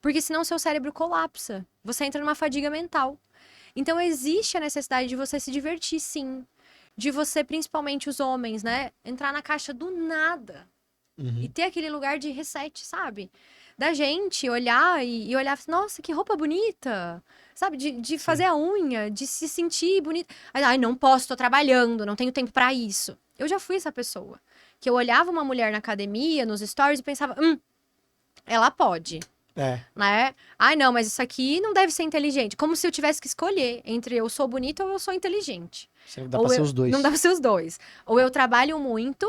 Porque senão seu cérebro colapsa. Você entra numa fadiga mental. Então, existe a necessidade de você se divertir, sim. De você, principalmente os homens, né? Entrar na caixa do nada. E ter aquele lugar de reset, sabe? Da gente olhar e olhar, nossa, que roupa bonita. Sabe? De fazer a unha, de se sentir bonita. Ai, não posso, tô trabalhando, não tenho tempo pra isso. Eu já fui essa pessoa. Que eu olhava uma mulher na academia, nos stories, e pensava, ela pode. Né? Ai, não, mas isso aqui não deve ser inteligente. Como se eu tivesse que escolher entre eu sou bonita ou eu sou inteligente. Não dá pra ser os dois. Não dá pra ser os dois. Ou eu trabalho muito,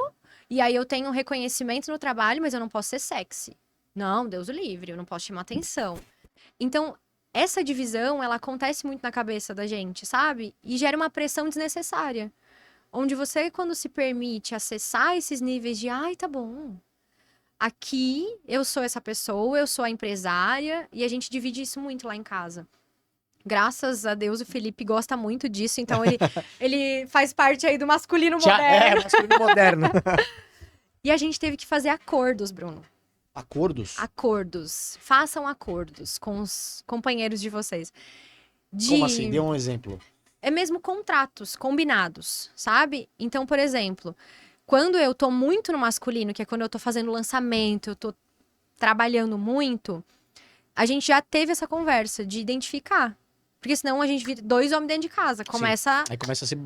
e aí eu tenho um reconhecimento no trabalho, mas eu não posso ser sexy. Não, Deus o livre, eu não posso chamar atenção. Então, essa divisão, ela acontece muito na cabeça da gente, sabe? E gera uma pressão desnecessária. Onde você, quando se permite acessar esses níveis de, ai, tá bom. Aqui, eu sou essa pessoa, eu sou a empresária, e a gente divide isso muito lá em casa. Graças a Deus, o Felipe gosta muito disso, então ele faz parte aí do masculino moderno. Masculino moderno. E a gente teve que fazer acordos, Bruno. Acordos? Acordos. Façam acordos com os companheiros de vocês. Como assim? Dê um exemplo. É mesmo contratos combinados, sabe? Então, por exemplo... Quando eu tô muito no masculino, que é quando eu tô fazendo lançamento, eu tô trabalhando muito, a gente já teve essa conversa de identificar. Porque senão a gente vira 2 homens dentro de casa. Aí começa a se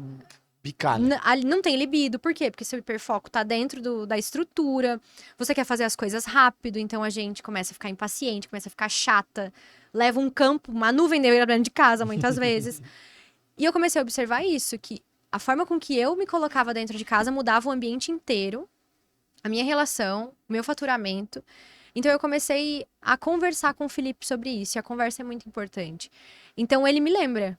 bicar, né? Não tem libido. Por quê? Porque seu hiperfoco tá dentro da estrutura. Você quer fazer as coisas rápido, então a gente começa a ficar impaciente, começa a ficar chata. Leva um campo, uma nuvem dentro de casa, muitas vezes. E eu comecei a observar isso, que a forma com que eu me colocava dentro de casa mudava o ambiente inteiro, a minha relação, o meu faturamento. Então, eu comecei a conversar com o Felipe sobre isso, e a conversa é muito importante. Então, ele me lembra.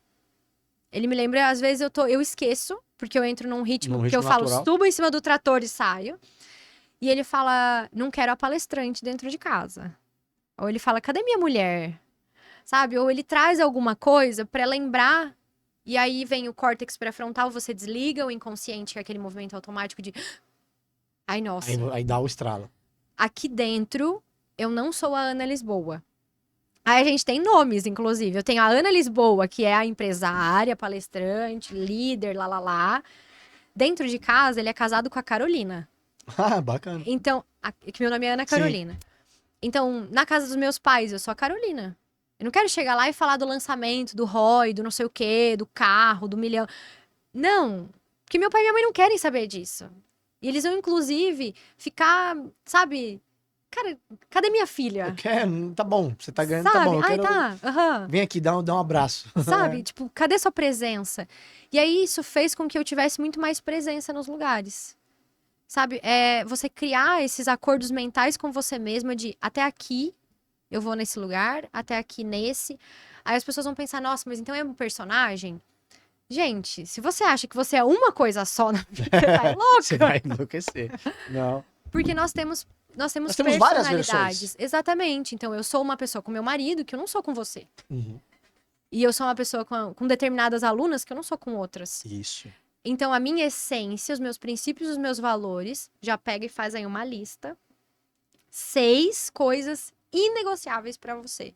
Ele me lembra, às vezes eu esqueço, porque eu entro num ritmo que eu falo, subo em cima do trator e saio. E ele fala, não quero a palestrante dentro de casa. Ou ele fala, cadê minha mulher? Sabe? Ou ele traz alguma coisa pra lembrar. E aí vem o córtex pré-frontal, você desliga o inconsciente, que é aquele movimento automático de... Ai, nossa. Aí dá o estralo. Aqui dentro, eu não sou a Ana Lisboa. Aí a gente tem nomes, inclusive. Eu tenho a Ana Lisboa, que é a empresária, palestrante, líder, lá. Dentro de casa, ele é casado com a Carolina. Ah, bacana. Então, que meu nome é Ana Carolina. Sim. Então, na casa dos meus pais, eu sou a Carolina. Eu não quero chegar lá e falar do lançamento, do ROI, do não sei o quê, do carro, do milhão. Não, porque meu pai e minha mãe não querem saber disso. E eles vão, inclusive, ficar, sabe... Cara, cadê minha filha? Tá bom, você tá ganhando, tá Sabe? bom. Eu Ai, quero... tá. Aham. Vem aqui, dá um abraço. Sabe? Tipo, cadê sua presença? E aí, isso fez com que eu tivesse muito mais presença nos lugares. Sabe? Você criar esses acordos mentais com você mesma de até aqui eu vou nesse lugar, até aqui nesse. Aí as pessoas vão pensar, nossa, mas então é um personagem? Gente, se você acha que você é uma coisa só na vida, você tá louca. Você vai enlouquecer. Não. Porque nós temos Nós temos várias personalidades. versões. Exatamente. Então, eu sou uma pessoa com meu marido que eu não sou com você. Uhum. E eu sou uma pessoa com determinadas alunas que eu não sou com outras. Isso. Então, a minha essência, os meus princípios, os meus valores, já pega e faz aí uma lista. 6 coisas inegociáveis pra você.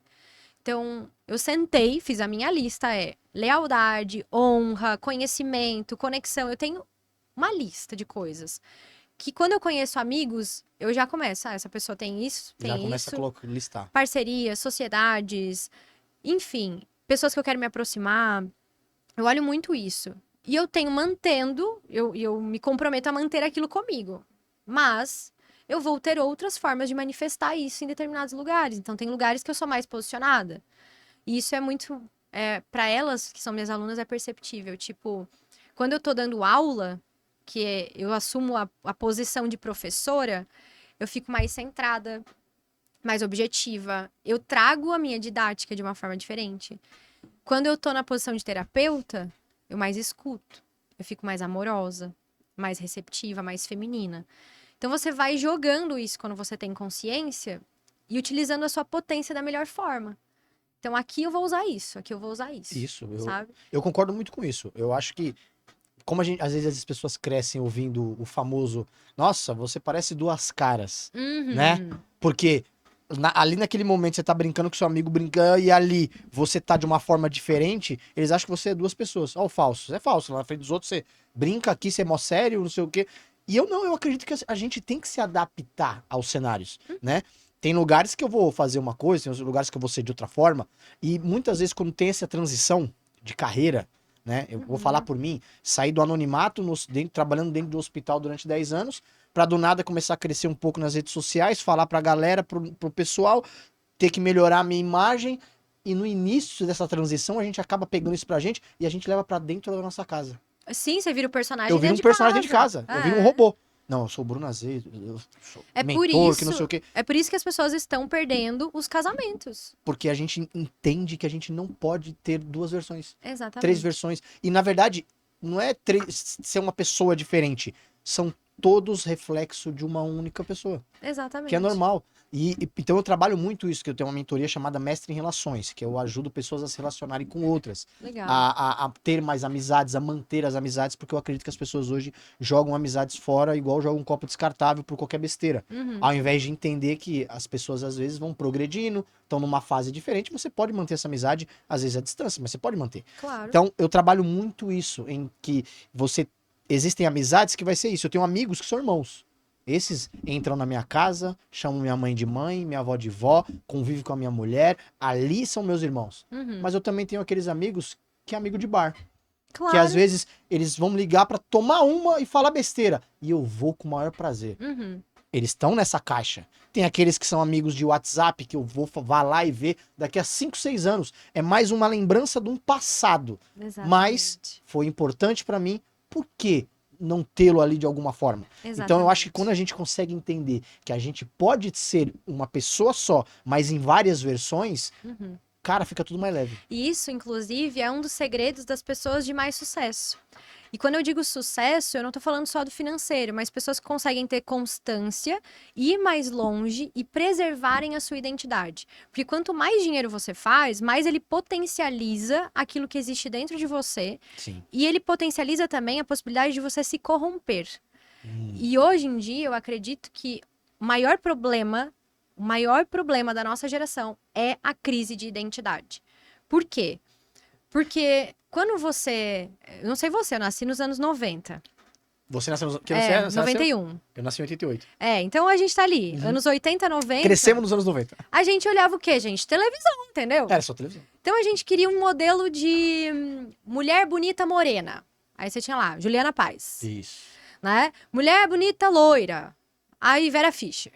Então, eu sentei, fiz a minha lista, lealdade, honra, conhecimento, conexão. Eu tenho uma lista de coisas. Que quando eu conheço amigos, eu já começo. Essa pessoa tem isso, tem Já isso. começa a colocar, listar. Parcerias, sociedades, enfim, pessoas que eu quero me aproximar. Eu olho muito isso. E eu tenho mantendo, eu me comprometo a manter aquilo comigo. Mas eu vou ter outras formas de manifestar isso em determinados lugares. Então, tem lugares que eu sou mais posicionada. E isso é muito... para elas, que são minhas alunas, é perceptível. Tipo, quando eu tô dando aula, eu assumo a posição de professora, eu fico mais centrada, mais objetiva. Eu trago a minha didática de uma forma diferente. Quando eu tô na posição de terapeuta, eu mais escuto. Eu fico mais amorosa, mais receptiva, mais feminina. Então, você vai jogando isso quando você tem consciência e utilizando a sua potência da melhor forma. Então, aqui eu vou usar isso, aqui eu vou usar isso. Isso, sabe? eu concordo muito com isso. Eu acho que, como às vezes as pessoas crescem ouvindo o famoso, nossa, você parece duas caras, né? Porque ali naquele momento você tá brincando com seu amigo brincando e ali você tá de uma forma diferente, eles acham que você é duas pessoas. Ó, o falso. Você é falso. Lá na frente dos outros você brinca aqui, você é mó sério, não sei o quê. E eu acredito que a gente tem que se adaptar aos cenários, né? Tem lugares que eu vou fazer uma coisa, tem lugares que eu vou ser de outra forma. E muitas vezes quando tem essa transição de carreira, né? Eu vou falar por mim, sair do anonimato, trabalhando dentro do hospital durante 10 anos, pra do nada começar a crescer um pouco nas redes sociais, falar pra galera, pro pessoal, ter que melhorar a minha imagem. E no início dessa transição, a gente acaba pegando isso pra gente e a gente leva pra dentro da nossa casa. Sim, você vira o personagem Eu viro um personagem dentro de casa. Eu viro um robô. Não, eu sou o Bruno Azevedo, eu sou mentor, que não sei o quê. É por isso que as pessoas estão perdendo os casamentos. Porque a gente entende que a gente não pode ter duas versões. Exatamente. 3 versões. E, na verdade, não é ser uma pessoa diferente. São todos reflexo de uma única pessoa. Exatamente. Que é normal. Então eu trabalho muito isso, que eu tenho uma mentoria chamada Mestre em Relações, que eu ajudo pessoas a se relacionarem com outras. Legal. A ter mais amizades, a manter as amizades, porque eu acredito que as pessoas hoje jogam amizades fora, igual jogam um copo descartável por qualquer besteira. Ao invés de entender que as pessoas às vezes vão progredindo, estão numa fase diferente, você pode manter essa amizade, às vezes à distância, mas você pode manter. Claro. Então eu trabalho muito isso, em que existem amizades que vai ser isso. Eu tenho amigos que são irmãos. Esses entram na minha casa, chamam minha mãe de mãe, minha avó de vó, convivem com a minha mulher. Ali são meus irmãos. Mas eu também tenho aqueles amigos que é amigo de bar. Claro. Que às vezes eles vão ligar pra tomar uma e falar besteira. E eu vou com o maior prazer. Eles estão nessa caixa. Tem aqueles que são amigos de WhatsApp, que eu vá lá e ver daqui a 5, 6 anos. É mais uma lembrança de um passado. Exatamente. Mas foi importante pra mim. Por quê? Não tê-lo ali de alguma forma. Exatamente. Então eu acho que quando a gente consegue entender que a gente pode ser uma pessoa só, mas em várias versões, cara, fica tudo mais leve. E isso, inclusive, é um dos segredos das pessoas de mais sucesso. E quando eu digo sucesso, eu não tô falando só do financeiro, mas pessoas que conseguem ter constância, ir mais longe e preservarem a sua identidade. Porque quanto mais dinheiro você faz, mais ele potencializa aquilo que existe dentro de você. Sim. E ele potencializa também a possibilidade de você se corromper. E hoje em dia, eu acredito que o maior problema da nossa geração é a crise de identidade. Por quê? Porque quando você... Eu não sei você, eu nasci nos anos 90. Você nasceu nos... Que ano você é? Você 91. Eu nasci em 88. Então a gente tá ali, anos 80, 90. Crescemos nos anos 90. A gente olhava o quê, gente? Televisão, entendeu? Era só televisão. Então a gente queria um modelo de mulher bonita morena. Aí você tinha lá, Juliana Paz. Isso. Né? Mulher bonita loira. Aí Vera Fischer.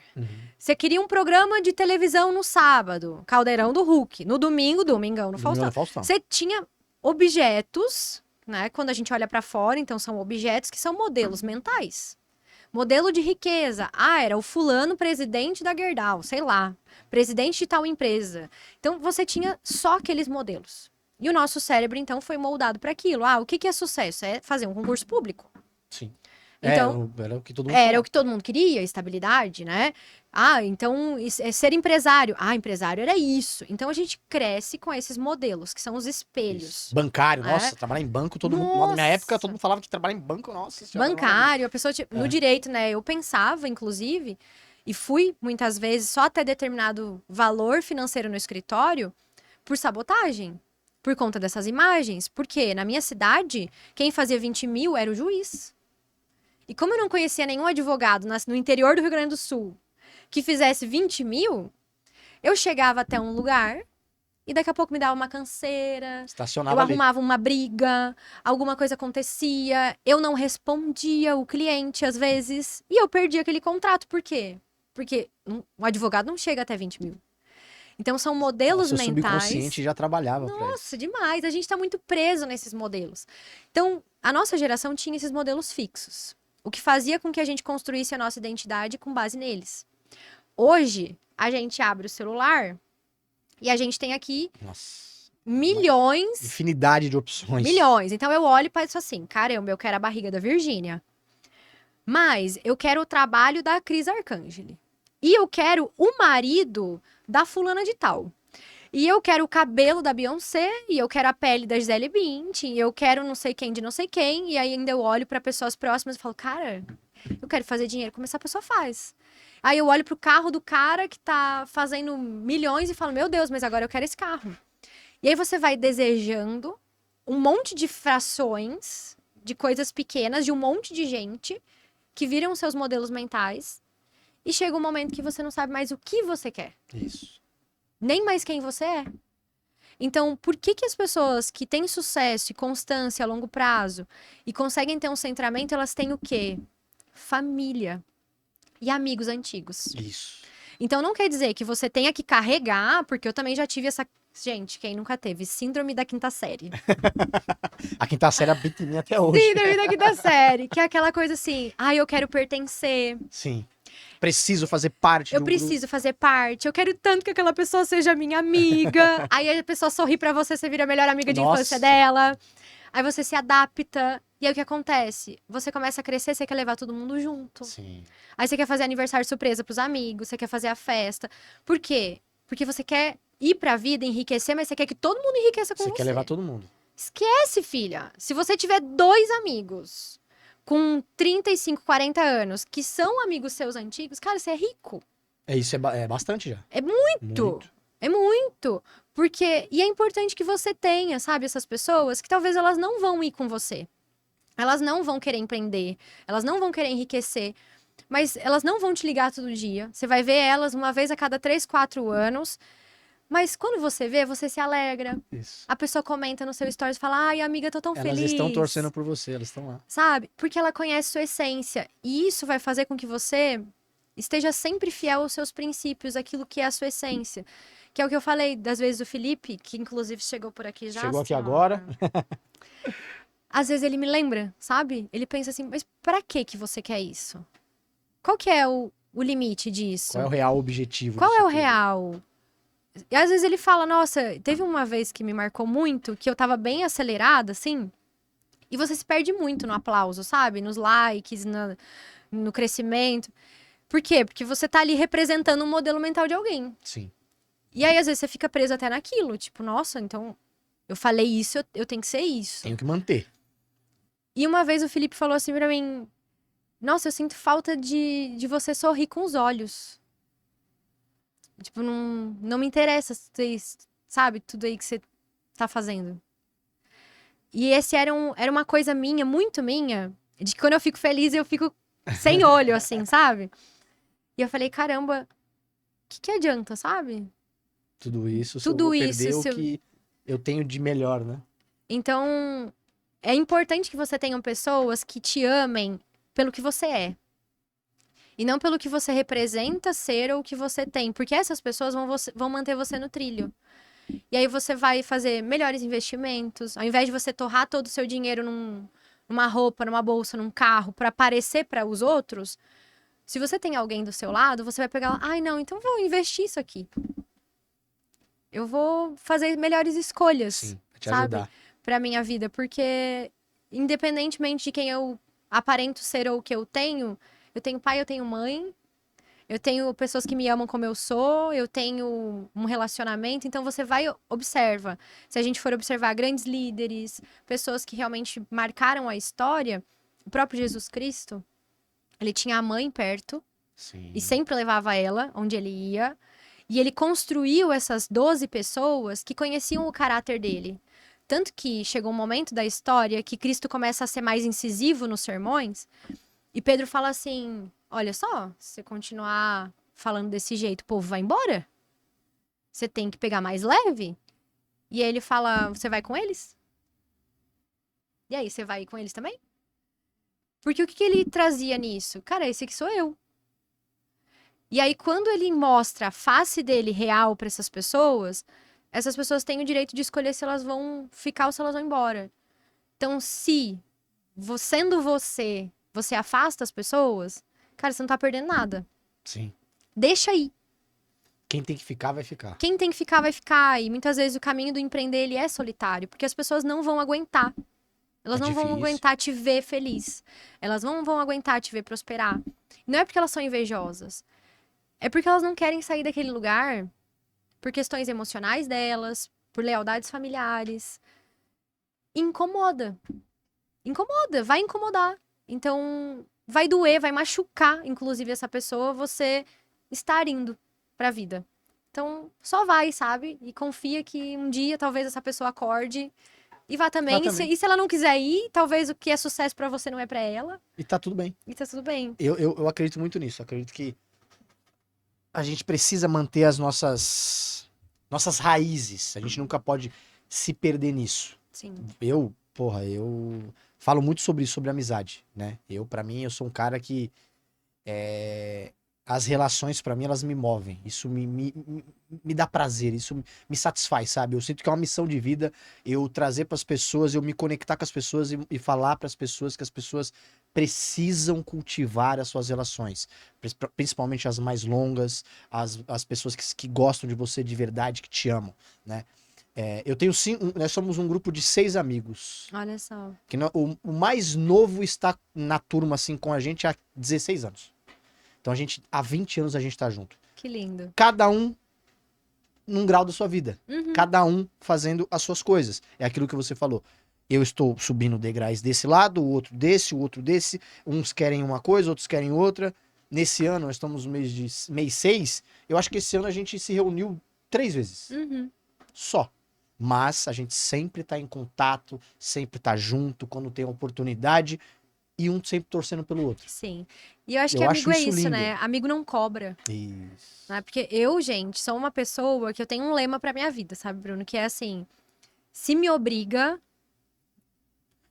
Você queria um programa de televisão no sábado, Caldeirão do Hulk. No domingo, Domingão no Faustão. Você tinha objetos, né? Quando a gente olha pra fora, então são objetos que são modelos mentais. Modelo de riqueza. Ah, era o fulano presidente da Gerdau, sei lá. Presidente de tal empresa. Então, você tinha só aqueles modelos. E o nosso cérebro, então, foi moldado para aquilo. Ah, o que é sucesso? É fazer um concurso público. Sim. Então, era o que todo mundo era falava. o que todo mundo queria, estabilidade, né? Ah, então, ser empresário. Ah, empresário era isso. Então, a gente cresce com esses modelos, que são os espelhos. Isso. Bancário, nossa, trabalhar em banco, todo mundo... Na minha época, todo mundo falava que trabalhar em banco, nossa senhora. Bancário, a pessoa... No direito, né? Eu pensava, inclusive, e fui, muitas vezes, só até determinado valor financeiro no escritório, por sabotagem. Por conta dessas imagens. Porque na minha cidade, quem fazia 20 mil era o juiz. E como eu não conhecia nenhum advogado no interior do Rio Grande do Sul que fizesse 20 mil, eu chegava até um lugar e daqui a pouco me dava uma canseira. Estacionava eu ali. arrumava uma briga, alguma coisa acontecia, eu não respondia o cliente às vezes e eu perdia aquele contrato. Por quê? Porque um advogado não chega até 20 mil. Então, são modelos mentais. O subconsciente já trabalhava pra isso. Nossa, demais. A gente tá muito preso nesses modelos. Então, a nossa geração tinha esses modelos fixos. O que fazia com que a gente construísse a nossa identidade com base neles. Hoje, a gente abre o celular e a gente tem aqui milhões... Infinidade de opções. Milhões. Então, eu olho e penso assim, caramba, eu quero a barriga da Virgínia. Mas eu quero o trabalho da Cris Arcangeli. E eu quero o marido da fulana de tal. E eu quero o cabelo da Beyoncé, e eu quero a pele da Gisele Bündchen, e eu quero não sei quem de não sei quem, e aí ainda eu olho para pessoas próximas e falo, cara, eu quero fazer dinheiro como essa pessoa faz. Aí eu olho pro carro do cara que tá fazendo milhões e falo, meu Deus, mas agora eu quero esse carro. E aí você vai desejando um monte de frações, de coisas pequenas, de um monte de gente, que viram seus modelos mentais, e chega um momento que você não sabe mais o que você quer. Isso. Nem mais quem você é. Então, por que as pessoas que têm sucesso e constância a longo prazo e conseguem ter um centramento, elas têm o quê? Família e amigos antigos. Isso. Então, não quer dizer que você tenha que carregar, porque eu também já tive essa... Gente, quem nunca teve? Síndrome da quinta série. A quinta série habita em mim até hoje. Síndrome da quinta série, que é aquela coisa assim, eu quero pertencer. Sim. Preciso fazer parte Eu preciso fazer parte. Eu quero tanto que aquela pessoa seja minha amiga. Aí a pessoa sorri pra você, você vira a melhor amiga de infância dela. Aí você se adapta. E aí o que acontece? Você começa a crescer, você quer levar todo mundo junto. Sim. Aí você quer fazer aniversário surpresa pros amigos, você quer fazer a festa. Por quê? Porque você quer ir pra vida, enriquecer, mas você quer que todo mundo enriqueça com você. Você quer levar todo mundo. Esquece, filha. Se você tiver 2 amigos com 35, 40 anos, que são amigos seus antigos, cara, você é rico. Isso é bastante já. É muito. É muito. Porque, e é importante que você tenha, sabe, essas pessoas que talvez elas não vão ir com você. Elas não vão querer empreender, elas não vão querer enriquecer, mas elas não vão te ligar todo dia. Você vai ver elas uma vez a cada 3, 4 anos. Mas quando você vê, você se alegra. Isso. A pessoa comenta no seu stories e fala, ai, amiga, tô tão feliz. Elas estão torcendo por você, elas estão lá. Sabe? Porque ela conhece sua essência. E isso vai fazer com que você esteja sempre fiel aos seus princípios, aquilo que é a sua essência. Que é o que eu falei das vezes do Felipe, que inclusive chegou por aqui já. Chegou aqui agora. Às vezes ele me lembra, sabe? Ele pensa assim, mas pra que você quer isso? Qual que é o limite disso? Qual é o real objetivo? Qual é o real? E às vezes ele fala, nossa, teve uma vez que me marcou muito, que eu tava bem acelerada, assim, e você se perde muito no aplauso, sabe? Nos likes, no crescimento. Por quê? Porque você tá ali representando um modelo mental de alguém. Sim. E aí, às vezes, você fica preso até naquilo. Tipo, nossa, então, eu falei isso, eu tenho que ser isso. Tenho que manter. E uma vez o Felipe falou assim pra mim, nossa, eu sinto falta de você sorrir com os olhos. Tipo, não me interessa, sabe, tudo aí que você tá fazendo. E esse era uma coisa minha, muito minha, De que quando eu fico feliz, eu fico sem olho, assim, sabe? E eu falei, caramba, o que adianta, sabe? Tudo isso, se eu Tudo vou isso, perder o que eu tenho de melhor, né? Então, é importante que você tenha pessoas que te amem pelo que você é. E não pelo que você representa ser ou o que você tem. Porque essas pessoas vão manter você no trilho. E aí você vai fazer melhores investimentos. Ao invés de você torrar todo o seu dinheiro numa roupa, numa bolsa, num carro, para aparecer para os outros, se você tem alguém do seu lado, você vai pegar, ai não, então vou investir isso aqui. Eu vou fazer melhores escolhas, Sim, pra te sabe? ajudar. Pra minha vida, porque independentemente de quem eu aparento ser ou o que eu tenho pai, eu tenho mãe, eu tenho pessoas que me amam como eu sou, eu tenho um relacionamento, então você vai observa. Se a gente for observar grandes líderes, pessoas que realmente marcaram a história, o próprio Jesus Cristo, ele tinha a mãe perto Sim. e sempre levava ela onde ele ia. E ele construiu essas 12 pessoas que conheciam o caráter dele. Tanto que chegou um momento da história que Cristo começa a ser mais incisivo nos sermões. E Pedro fala assim, olha só, se você continuar falando desse jeito, o povo vai embora. Você tem que pegar mais leve. E aí ele fala, você vai com eles? E aí, você vai com eles também? Porque o que ele trazia nisso? Cara, esse aqui sou eu. E aí, quando ele mostra a face dele real para essas pessoas têm o direito de escolher se elas vão ficar ou se elas vão embora. Então, se, sendo você afasta as pessoas, cara, você não tá perdendo nada. Sim. Deixa aí. Quem tem que ficar, vai ficar. Quem tem que ficar, vai ficar. E muitas vezes o caminho do empreender, ele é solitário, porque as pessoas não vão aguentar. Elas não vão aguentar te ver feliz. Elas não vão aguentar te ver prosperar. Não é porque elas são invejosas. É porque elas não querem sair daquele lugar por questões emocionais delas, por lealdades familiares. Incomoda. Incomoda, vai incomodar. Então, vai doer, vai machucar, inclusive, essa pessoa, você estar indo pra vida. Então, só vai, sabe? E confia que um dia, talvez, essa pessoa acorde e vá também. E se ela não quiser ir, talvez o que é sucesso pra você não é pra ela. E tá tudo bem. E tá tudo bem. Eu acredito muito nisso. Acredito que a gente precisa manter as nossas raízes. A gente nunca pode se perder nisso. Sim. Eu falo muito sobre isso, sobre amizade, né? Pra mim, eu sou um cara que as relações, pra mim, elas me movem. Isso me dá prazer, isso me satisfaz, sabe? Eu sinto que é uma missão de vida eu trazer pras pessoas, eu me conectar com as pessoas e falar pras pessoas que as pessoas precisam cultivar as suas relações. Principalmente as mais longas, as pessoas que gostam de você de verdade, que te amam, né? Eu tenho nós somos um grupo de 6 amigos. Olha só. Que o mais novo está na turma, assim, com a gente há 16 anos. Então há 20 anos a gente tá junto. Que lindo. Cada um num grau da sua vida. Uhum. Cada um fazendo as suas coisas. É aquilo que você falou. Eu estou subindo degraus desse lado, o outro desse. Uns querem uma coisa, outros querem outra. Nesse ano, nós estamos no mês 6. Eu acho que esse ano a gente se reuniu 3 vezes. Uhum. Só. Mas a gente sempre tá em contato, sempre tá junto, quando tem oportunidade. E um sempre torcendo pelo outro. Sim. E eu acho que amigo é isso, lindo. né? Amigo não cobra. Isso. Né? Porque eu, gente, sou uma pessoa que eu tenho um lema pra minha vida, sabe, Bruno? Que é assim, se me obriga...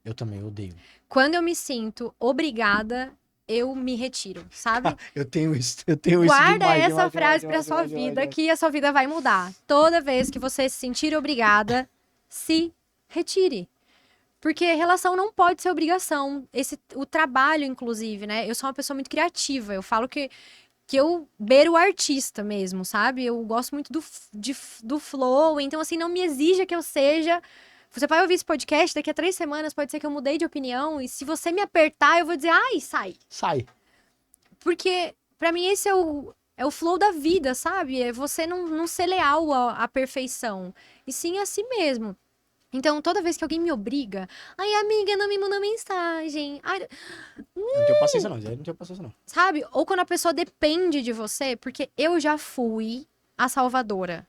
Eu também odeio. Quando eu me sinto obrigada, eu me retiro, sabe? Eu tenho isso Guarda demais, essa frase pra sua vida, que a sua vida vai mudar. Toda vez que você se sentir obrigada, se retire. Porque relação não pode ser obrigação. O trabalho, inclusive, né? Eu sou uma pessoa muito criativa. Eu falo que eu beiro o artista mesmo, sabe? Eu gosto muito do flow. Então, assim, não me exija que eu seja... Você vai ouvir esse podcast, daqui a 3 semanas pode ser que eu mudei de opinião. E se você me apertar, eu vou dizer, ai, sai. Sai. Porque, pra mim, esse é o flow da vida, sabe? É você não ser leal à perfeição. E sim a si mesmo. Então, toda vez que alguém me obriga, ai, amiga, não me manda mensagem. Ai, não tenho paciência, não. Sabe? Ou quando a pessoa depende de você, porque eu já fui a salvadora.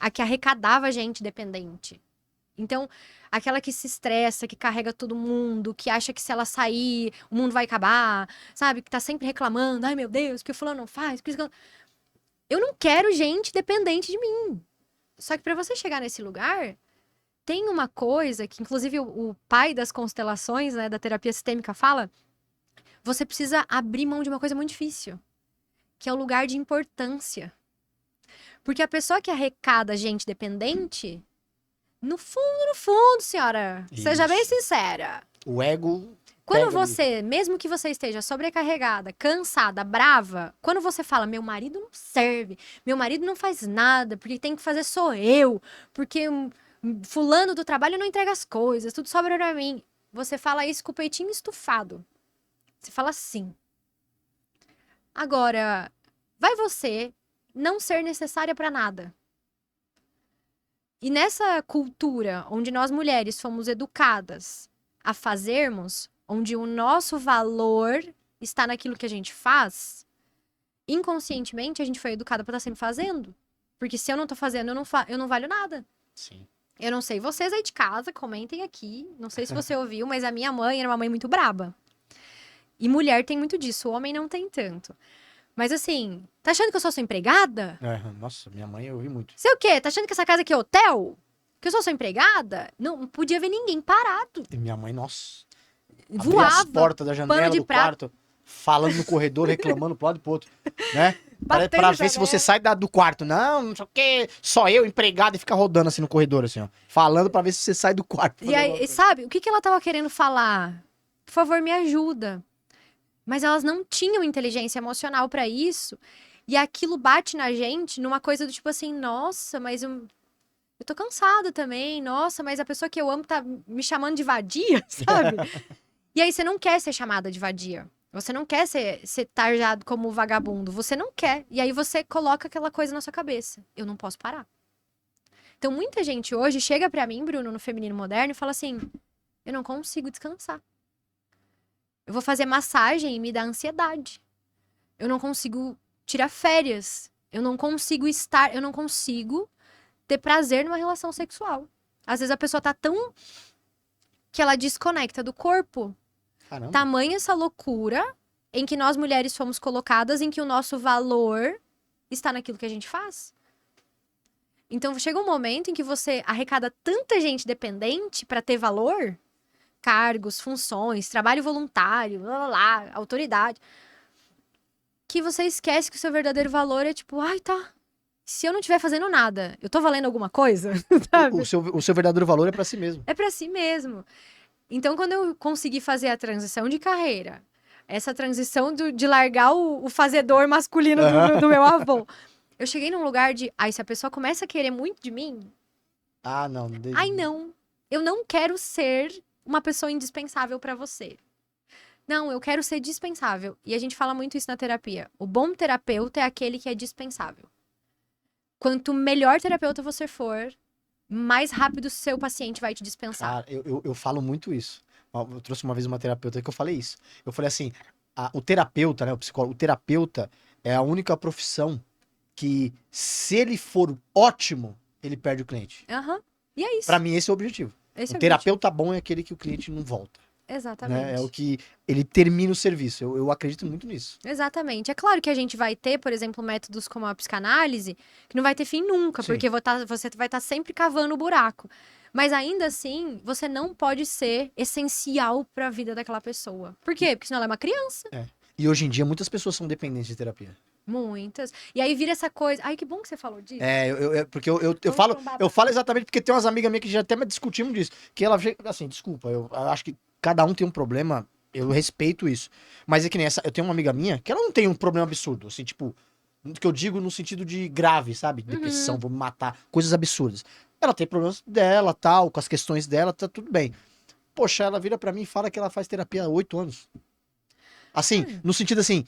A que arrecadava gente dependente. Então, aquela que se estressa, que carrega todo mundo, que acha que se ela sair, o mundo vai acabar, sabe? Que tá sempre reclamando, ai meu Deus, que o fulano não faz, que isso... Eu não quero gente dependente de mim. Só que pra você chegar nesse lugar, tem uma coisa que, inclusive, o pai das constelações, né, da terapia sistêmica fala, você precisa abrir mão de uma coisa muito difícil, que é o lugar de importância. Porque a pessoa que arrecada gente dependente, no fundo, senhora, seja bem Isso. sincera. O ego. Quando pega você, mesmo que você esteja sobrecarregada, cansada, brava, quando você fala, meu marido não serve, meu marido não faz nada, porque tem que fazer sou eu, porque fulano do trabalho não entrega as coisas, tudo sobra pra mim. Você fala isso com o peitinho estufado. Você fala assim. Agora, vai você não ser necessária pra nada. E nessa cultura onde nós mulheres fomos educadas a fazermos, onde o nosso valor está naquilo que a gente faz, inconscientemente a gente foi educada para estar sempre fazendo. Porque se eu não tô fazendo, eu não valho nada. Sim. Eu não sei, vocês aí de casa, comentem aqui. Não sei se você ouviu, mas a minha mãe era uma mãe muito braba. E mulher tem muito disso, o homem não tem tanto. Mas assim, tá achando que eu sou sua empregada? Nossa, minha mãe eu ouvi muito. Sei o quê? Tá achando que essa casa aqui é hotel? Que eu sou sua empregada? Não podia ver ninguém parado. E minha mãe, nossa. Abria Voava. as portas da janela de do prato. quarto, falando no corredor, reclamando pro lado e pro outro, né? Pra Batendo ver se janela. você sai do quarto. Não sei o quê. Só eu, empregado, e fica rodando assim no corredor, assim, ó. Falando pra ver se você sai do quarto. E aí, sabe, o que ela tava querendo falar? Por favor, me ajuda. Mas elas não tinham inteligência emocional pra isso. E aquilo bate na gente numa coisa do tipo assim, nossa, mas eu tô cansada também. Nossa, mas a pessoa que eu amo tá me chamando de vadia, sabe? E aí você não quer ser chamada de vadia. Você não quer ser tarjado como vagabundo. Você não quer. E aí você coloca aquela coisa na sua cabeça. Eu não posso parar. Então muita gente hoje chega pra mim, Bruno, no Feminino Moderno e fala assim, eu não consigo descansar. Eu vou fazer massagem e me dá ansiedade. Eu não consigo tirar férias. Eu não consigo ter prazer numa relação sexual. Às vezes a pessoa tá tão que ela desconecta do corpo. Caramba. Tamanha essa loucura em que nós mulheres fomos colocadas, em que o nosso valor está naquilo que a gente faz. Então chega um momento em que você arrecada tanta gente dependente para ter valor, cargos, funções, trabalho voluntário, autoridade, que você esquece que o seu verdadeiro valor é tipo, ai, tá. Se eu não estiver fazendo nada, eu tô valendo alguma coisa? Sabe? O seu verdadeiro valor é pra si mesmo. É pra si mesmo. Então, quando eu consegui fazer a transição de carreira, essa transição de largar o fazedor masculino do meu avô, eu cheguei num lugar de, se a pessoa começa a querer muito de mim, Não. não, eu não quero ser uma pessoa indispensável pra você. Não, eu quero ser dispensável. E a gente fala muito isso na terapia. O bom terapeuta é aquele que é dispensável. Quanto melhor terapeuta você for, mais rápido o seu paciente vai te dispensar. Cara, eu falo muito isso. Eu trouxe uma vez uma terapeuta que eu falei isso. Eu falei assim, o terapeuta, né, o psicólogo, o terapeuta é a única profissão que, se ele for ótimo, ele perde o cliente. E é isso. Pra mim, esse é o objetivo. Esse é o terapeuta bom é aquele que o cliente não volta. Exatamente. Né? É o que ele termina o serviço. Eu acredito muito nisso. Exatamente. É claro que a gente vai ter, por exemplo, métodos como a psicanálise, que não vai ter fim nunca, Sim. porque você vai estar sempre cavando o buraco. Mas ainda assim, você não pode ser essencial para a vida daquela pessoa. Por quê? Porque senão ela é uma criança. E hoje em dia, muitas pessoas são dependentes de terapia. Muitas. E aí vira essa coisa. Ai, que bom que você falou disso. Porque eu falo exatamente porque tem umas amigas minhas que já até me discutimos disso. Que ela, assim, desculpa, eu acho que cada um tem um problema, eu respeito isso. Mas é que nem eu tenho uma amiga minha que ela não tem um problema absurdo, assim, tipo, que eu digo no sentido de grave, sabe? Depressão, vou me matar, coisas absurdas. Ela tem problemas dela, tal, com as questões dela, tá tudo bem. Poxa, ela vira pra mim e fala que ela faz terapia há 8 anos. Assim, no sentido assim,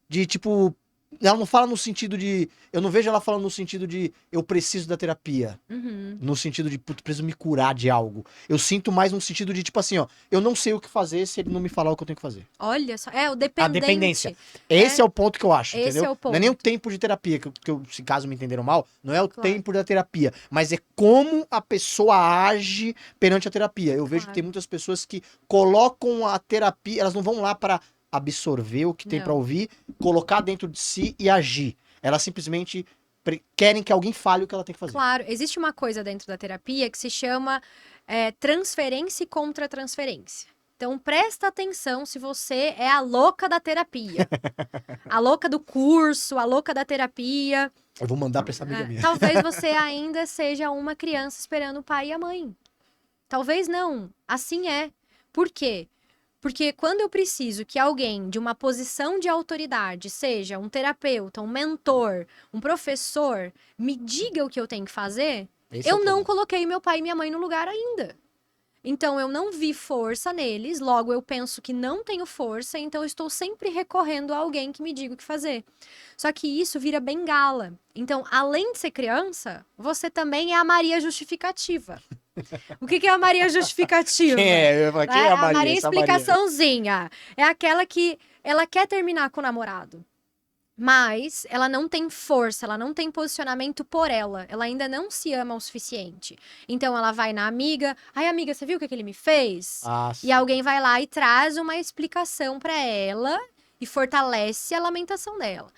de tipo, Ela não fala no sentido de... Eu não vejo ela falando no sentido de eu preciso da terapia. Uhum. No sentido de, putz, preciso me curar de algo. Eu sinto mais no sentido de, tipo assim, ó, eu não sei o que fazer se ele não me falar o que eu tenho que fazer. Olha só, o A dependente. dependência. Esse é o ponto que eu acho, Esse entendeu? é o ponto. Não é nem o tempo de terapia, se caso me entenderam mal, não é o Claro. tempo da terapia, mas é como a pessoa age perante a terapia. Eu vejo que Claro. tem muitas pessoas que colocam a terapia, elas não vão lá para absorver o que tem Não. para ouvir, colocar dentro de si e agir. Elas simplesmente querem que alguém fale o que ela tem que fazer. Claro, existe uma coisa dentro da terapia que se chama transferência e contra-transferência. Então, presta atenção se você é a louca da terapia. A louca do curso, a louca da terapia. Eu vou mandar pra essa amiga minha. Talvez você ainda seja uma criança esperando o pai e a mãe. Talvez não. Assim é. Por quê? Porque quando eu preciso que alguém de uma posição de autoridade, seja um terapeuta, um mentor, um professor, me diga o que eu tenho que fazer, Esse é eu o não problema. coloquei meu pai e minha mãe no lugar ainda. Então eu não vi força neles, logo eu penso que não tenho força, então eu estou sempre recorrendo a alguém que me diga o que fazer. Só que isso vira bengala. Então, além de ser criança, você também é a Maria justificativa. O que é a Maria justificativa? Quem é? Eu ia falar, quem é a Maria? Maria Essa Maria? explicaçãozinha. É aquela que ela quer terminar com o namorado. Mas ela não tem força, ela não tem posicionamento por ela. Ela ainda não se ama o suficiente. Então ela vai na amiga. Ai, amiga, você viu o que ele me fez? Ah, E alguém vai lá e traz uma explicação pra ela e fortalece a lamentação dela.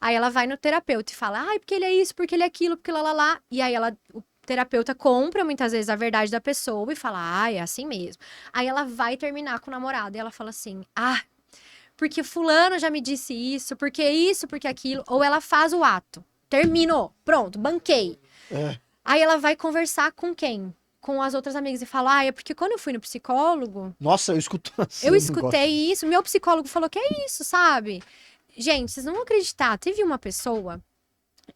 Aí ela vai no terapeuta e fala: ai, porque ele é isso, porque ele é aquilo, porque lá. E aí o terapeuta compra muitas vezes a verdade da pessoa e fala: ah, é assim mesmo. Aí ela vai terminar com o namorado e ela fala assim: ah, porque fulano já me disse isso, porque aquilo. Ou ela faz o ato. Terminou. Pronto, banquei. É. Aí ela vai conversar com quem? Com as outras amigas e fala: ah, é porque quando eu fui no psicólogo, Nossa, eu escuto assim. eu não escutei gosto. isso, meu psicólogo falou que é isso, sabe? Gente, vocês não vão acreditar. Teve uma pessoa,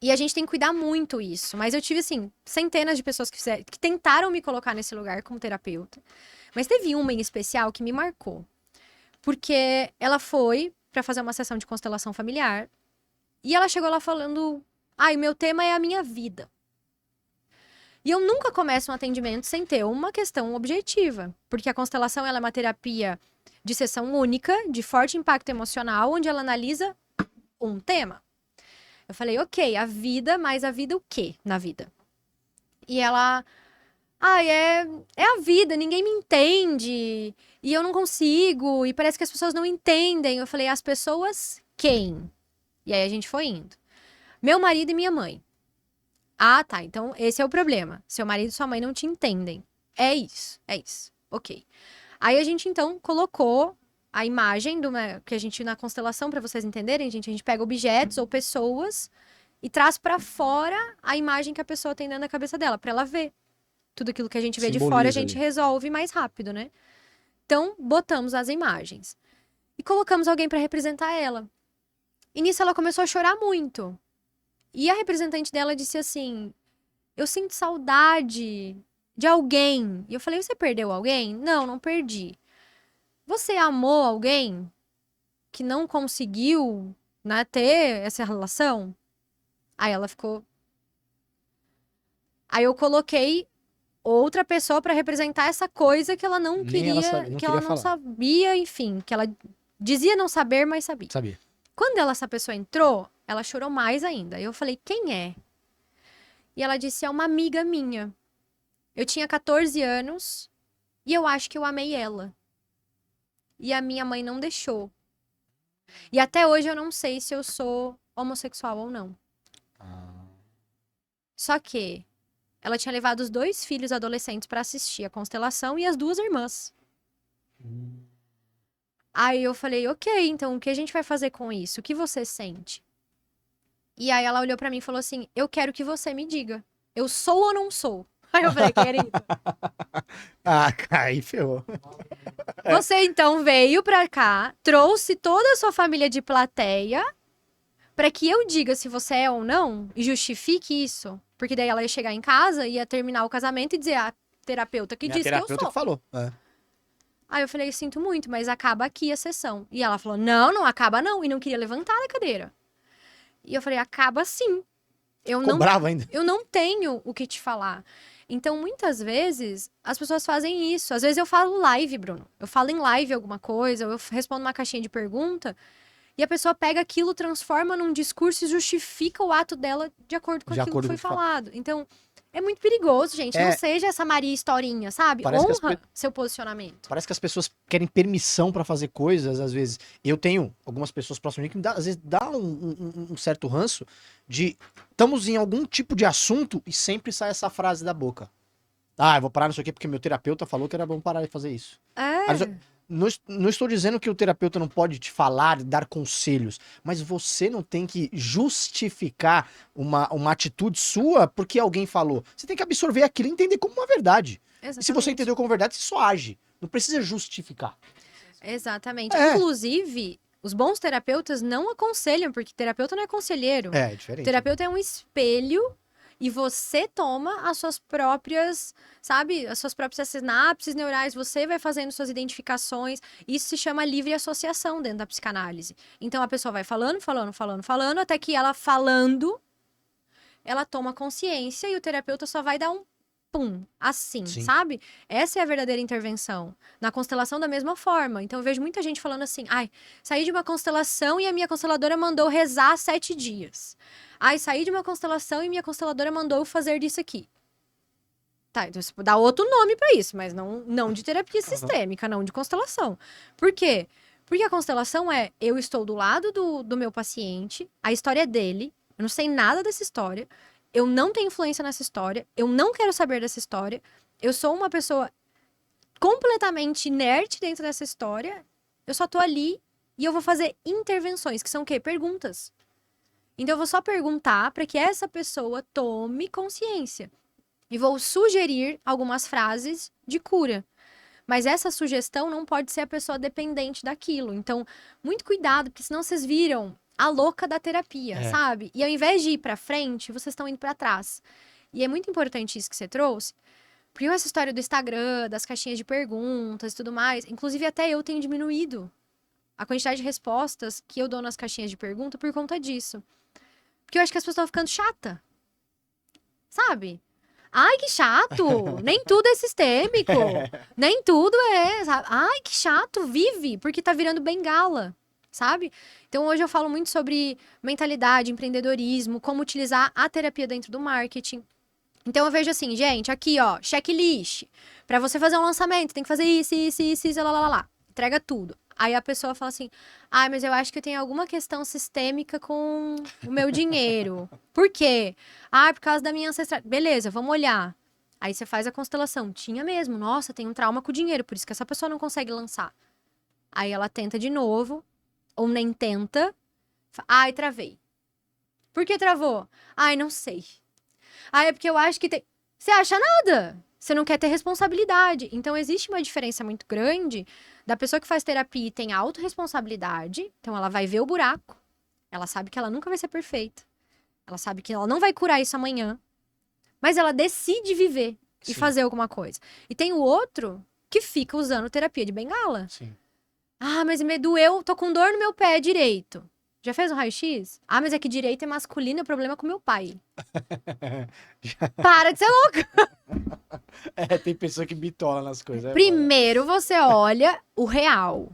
e a gente tem que cuidar muito isso, mas eu tive, assim, centenas de pessoas que tentaram me colocar nesse lugar como terapeuta. Mas teve uma em especial que me marcou. Porque ela foi pra fazer uma sessão de constelação familiar e ela chegou lá falando: ai, meu tema é a minha vida. E eu nunca começo um atendimento sem ter uma questão objetiva, porque a constelação ela é uma terapia de sessão única, de forte impacto emocional, onde ela analisa um tema. Eu falei: ok, a vida, mas a vida o quê na vida? E ela: ai, é a vida, ninguém me entende. E eu não consigo. E parece que as pessoas não entendem. Eu falei: as pessoas quem? E aí a gente foi indo. Meu marido e minha mãe. Ah, tá. Então esse é o problema. Seu marido e sua mãe não te entendem. É isso. Ok. Aí a gente então colocou a imagem que a gente na constelação, pra vocês entenderem, gente, a gente pega objetos ou pessoas e traz pra fora a imagem que a pessoa tem dentro da cabeça dela, pra ela ver. Tudo aquilo que a gente vê de fora, a gente resolve mais rápido, né? Então, botamos as imagens. E colocamos alguém pra representar ela. E nisso ela começou a chorar muito. E a representante dela disse assim: eu sinto saudade de alguém. E eu falei: você perdeu alguém? Não, não perdi. Você amou alguém que não conseguiu, né, ter essa relação? Aí ela ficou... Aí eu coloquei outra pessoa pra representar essa coisa que ela não Nem queria, ela sabe- não que ela queria não falar. sabia, enfim, que ela dizia não saber, mas sabia. Sabia. Quando essa pessoa entrou, ela chorou mais ainda. Eu falei: quem é? E ela disse: é uma amiga minha. Eu tinha 14 anos e eu acho que eu amei ela. E a minha mãe não deixou. E até hoje eu não sei se eu sou homossexual ou não. Só que ela tinha levado os 2 filhos adolescentes pra assistir a constelação e as 2 irmãs. Aí eu falei: ok, então o que a gente vai fazer com isso? O que você sente? E aí ela olhou pra mim e falou assim: eu quero que você me diga. Eu sou ou não sou? Aí eu falei: querido, Ah, aí ferrou. você então veio pra cá, trouxe toda a sua família de plateia pra que eu diga se você é ou não e justifique isso. Porque daí ela ia chegar em casa, ia terminar o casamento e dizer: a terapeuta que Minha disse que eu terapeuta sou. que falou. É. Aí eu falei: sinto muito, mas acaba aqui a sessão. E ela falou: não, não acaba não. E não queria levantar da cadeira. E eu falei, acaba sim. Ficou brava ainda. Eu não tenho o que te falar. Então, muitas vezes, as pessoas fazem isso. Às vezes eu falo live, Bruno. Eu falo em live alguma coisa, ou eu respondo uma caixinha de pergunta, e a pessoa pega aquilo, transforma num discurso e justifica o ato dela de acordo com aquilo que foi falado. Então, é muito perigoso, gente. Não seja essa Maria Historinha, sabe? Honra seu posicionamento. Parece que as pessoas querem permissão pra fazer coisas, às vezes. Eu tenho algumas pessoas próximas de mim que às vezes dá um certo ranço de... Estamos em algum tipo de assunto e sempre sai essa frase da boca. Ah, eu vou parar nisso aqui porque meu terapeuta falou que era bom parar de fazer isso. Não estou dizendo que o terapeuta não pode te falar, dar conselhos, mas você não tem que justificar uma atitude sua porque alguém falou. Você tem que absorver aquilo e entender como uma verdade. Exatamente. E se você entendeu como verdade, você só age. Não precisa justificar. Exatamente. Inclusive, os bons terapeutas não aconselham, porque terapeuta não é conselheiro. É diferente. Terapeuta é um espelho e você toma as suas próprias, sabe? As suas próprias sinapses neurais. Você vai fazendo suas identificações. Isso se chama livre associação dentro da psicanálise. Então, a pessoa vai falando, até que ela falando, ela toma consciência e o terapeuta só vai dar um pum, assim, Sim. Sabe? Essa é a verdadeira intervenção. Na constelação, da mesma forma. Então, eu vejo muita gente falando assim, ai, saí de uma constelação e a minha consteladora mandou rezar 7 dias. Ai, saí de uma constelação e minha consteladora mandou eu fazer disso aqui. Tá, então você dá outro nome pra isso, mas não de terapia sistêmica, não de constelação. Por quê? Porque a constelação é, eu estou do lado do meu paciente, a história é dele, eu não sei nada dessa história, eu não tenho influência nessa história, eu não quero saber dessa história, eu sou uma pessoa completamente inerte dentro dessa história, eu só tô ali e eu vou fazer intervenções, que são o quê? Perguntas. Então, eu vou só perguntar para que essa pessoa tome consciência. E vou sugerir algumas frases de cura. Mas essa sugestão não pode ser a pessoa dependente daquilo. Então, muito cuidado, porque senão vocês viram a louca da terapia, sabe? E ao invés de ir para frente, vocês estão indo para trás. E é muito importante isso que você trouxe. Porque essa história do Instagram, das caixinhas de perguntas e tudo mais, inclusive até eu tenho diminuído a quantidade de respostas que eu dou nas caixinhas de pergunta por conta disso. Porque eu acho que as pessoas estão ficando chatas. Sabe? Ai, que chato! Nem tudo é sistêmico. Nem tudo é, sabe? Ai, que chato! Vive! Porque tá virando bengala, sabe? Então, hoje eu falo muito sobre mentalidade, empreendedorismo, como utilizar a terapia dentro do marketing. Então, eu vejo assim, gente, aqui, ó, checklist. Pra você fazer um lançamento, tem que fazer isso, lá. Entrega tudo. Aí a pessoa fala assim, mas eu acho que eu tenho alguma questão sistêmica com o meu dinheiro. Por quê? Por causa da minha ancestral. Beleza, vamos olhar. Aí você faz a constelação. Tinha mesmo. Nossa, tem um trauma com o dinheiro, por isso que essa pessoa não consegue lançar. Aí ela tenta de novo, ou nem tenta. Travei. Por que travou? Não sei. É porque eu acho que tem... Você acha nada. Você não quer ter responsabilidade. Então, existe uma diferença muito grande da pessoa que faz terapia e tem autorresponsabilidade. Então, ela vai ver o buraco. Ela sabe que ela nunca vai ser perfeita. Ela sabe que ela não vai curar isso amanhã. Mas ela decide viver e fazer alguma coisa. E tem o outro que fica usando terapia de bengala. Sim. Mas me doeu, tô com dor no meu pé direito. Já fez um raio-x? Mas é que direito é masculino, é problema com meu pai. Para de ser louca! Tem pessoa que bitola nas coisas. Primeiro você olha o real.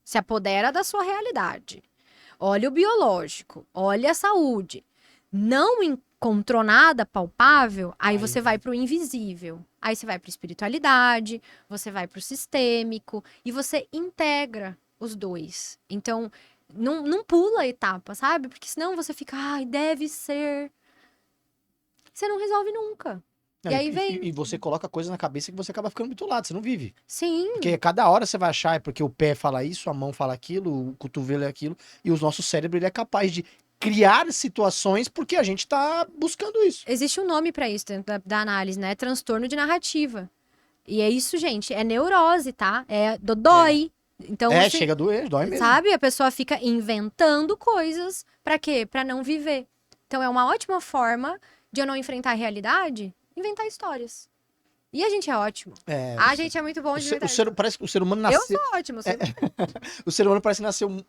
Se apodera da sua realidade. Olha o biológico. Olha a saúde. Não encontrou nada palpável, aí você vai pro invisível. Aí você vai pra espiritualidade, você vai pro sistêmico e você integra os dois. Então, não pula a etapa, sabe? Porque senão você fica, deve ser. Você não resolve nunca. E aí vem... E você coloca coisas na cabeça que você acaba ficando bitolado, você não vive. Sim. Porque cada hora você vai achar, é porque o pé fala isso, a mão fala aquilo, o cotovelo é aquilo, e o nosso cérebro ele é capaz de criar situações porque a gente tá buscando isso. Existe um nome pra isso dentro da análise, né? Transtorno de narrativa. E é isso, gente, é neurose, tá? É dói. Então, chega a doer, dói mesmo. Sabe? A pessoa fica inventando coisas pra quê? Pra não viver. Então, é uma ótima forma de eu não enfrentar a realidade, inventar histórias. E a gente é ótimo. É, A gente é muito bom de verdade. parece que o ser humano Eu nasceu. sou ótimo. O ser humano parece que nasceu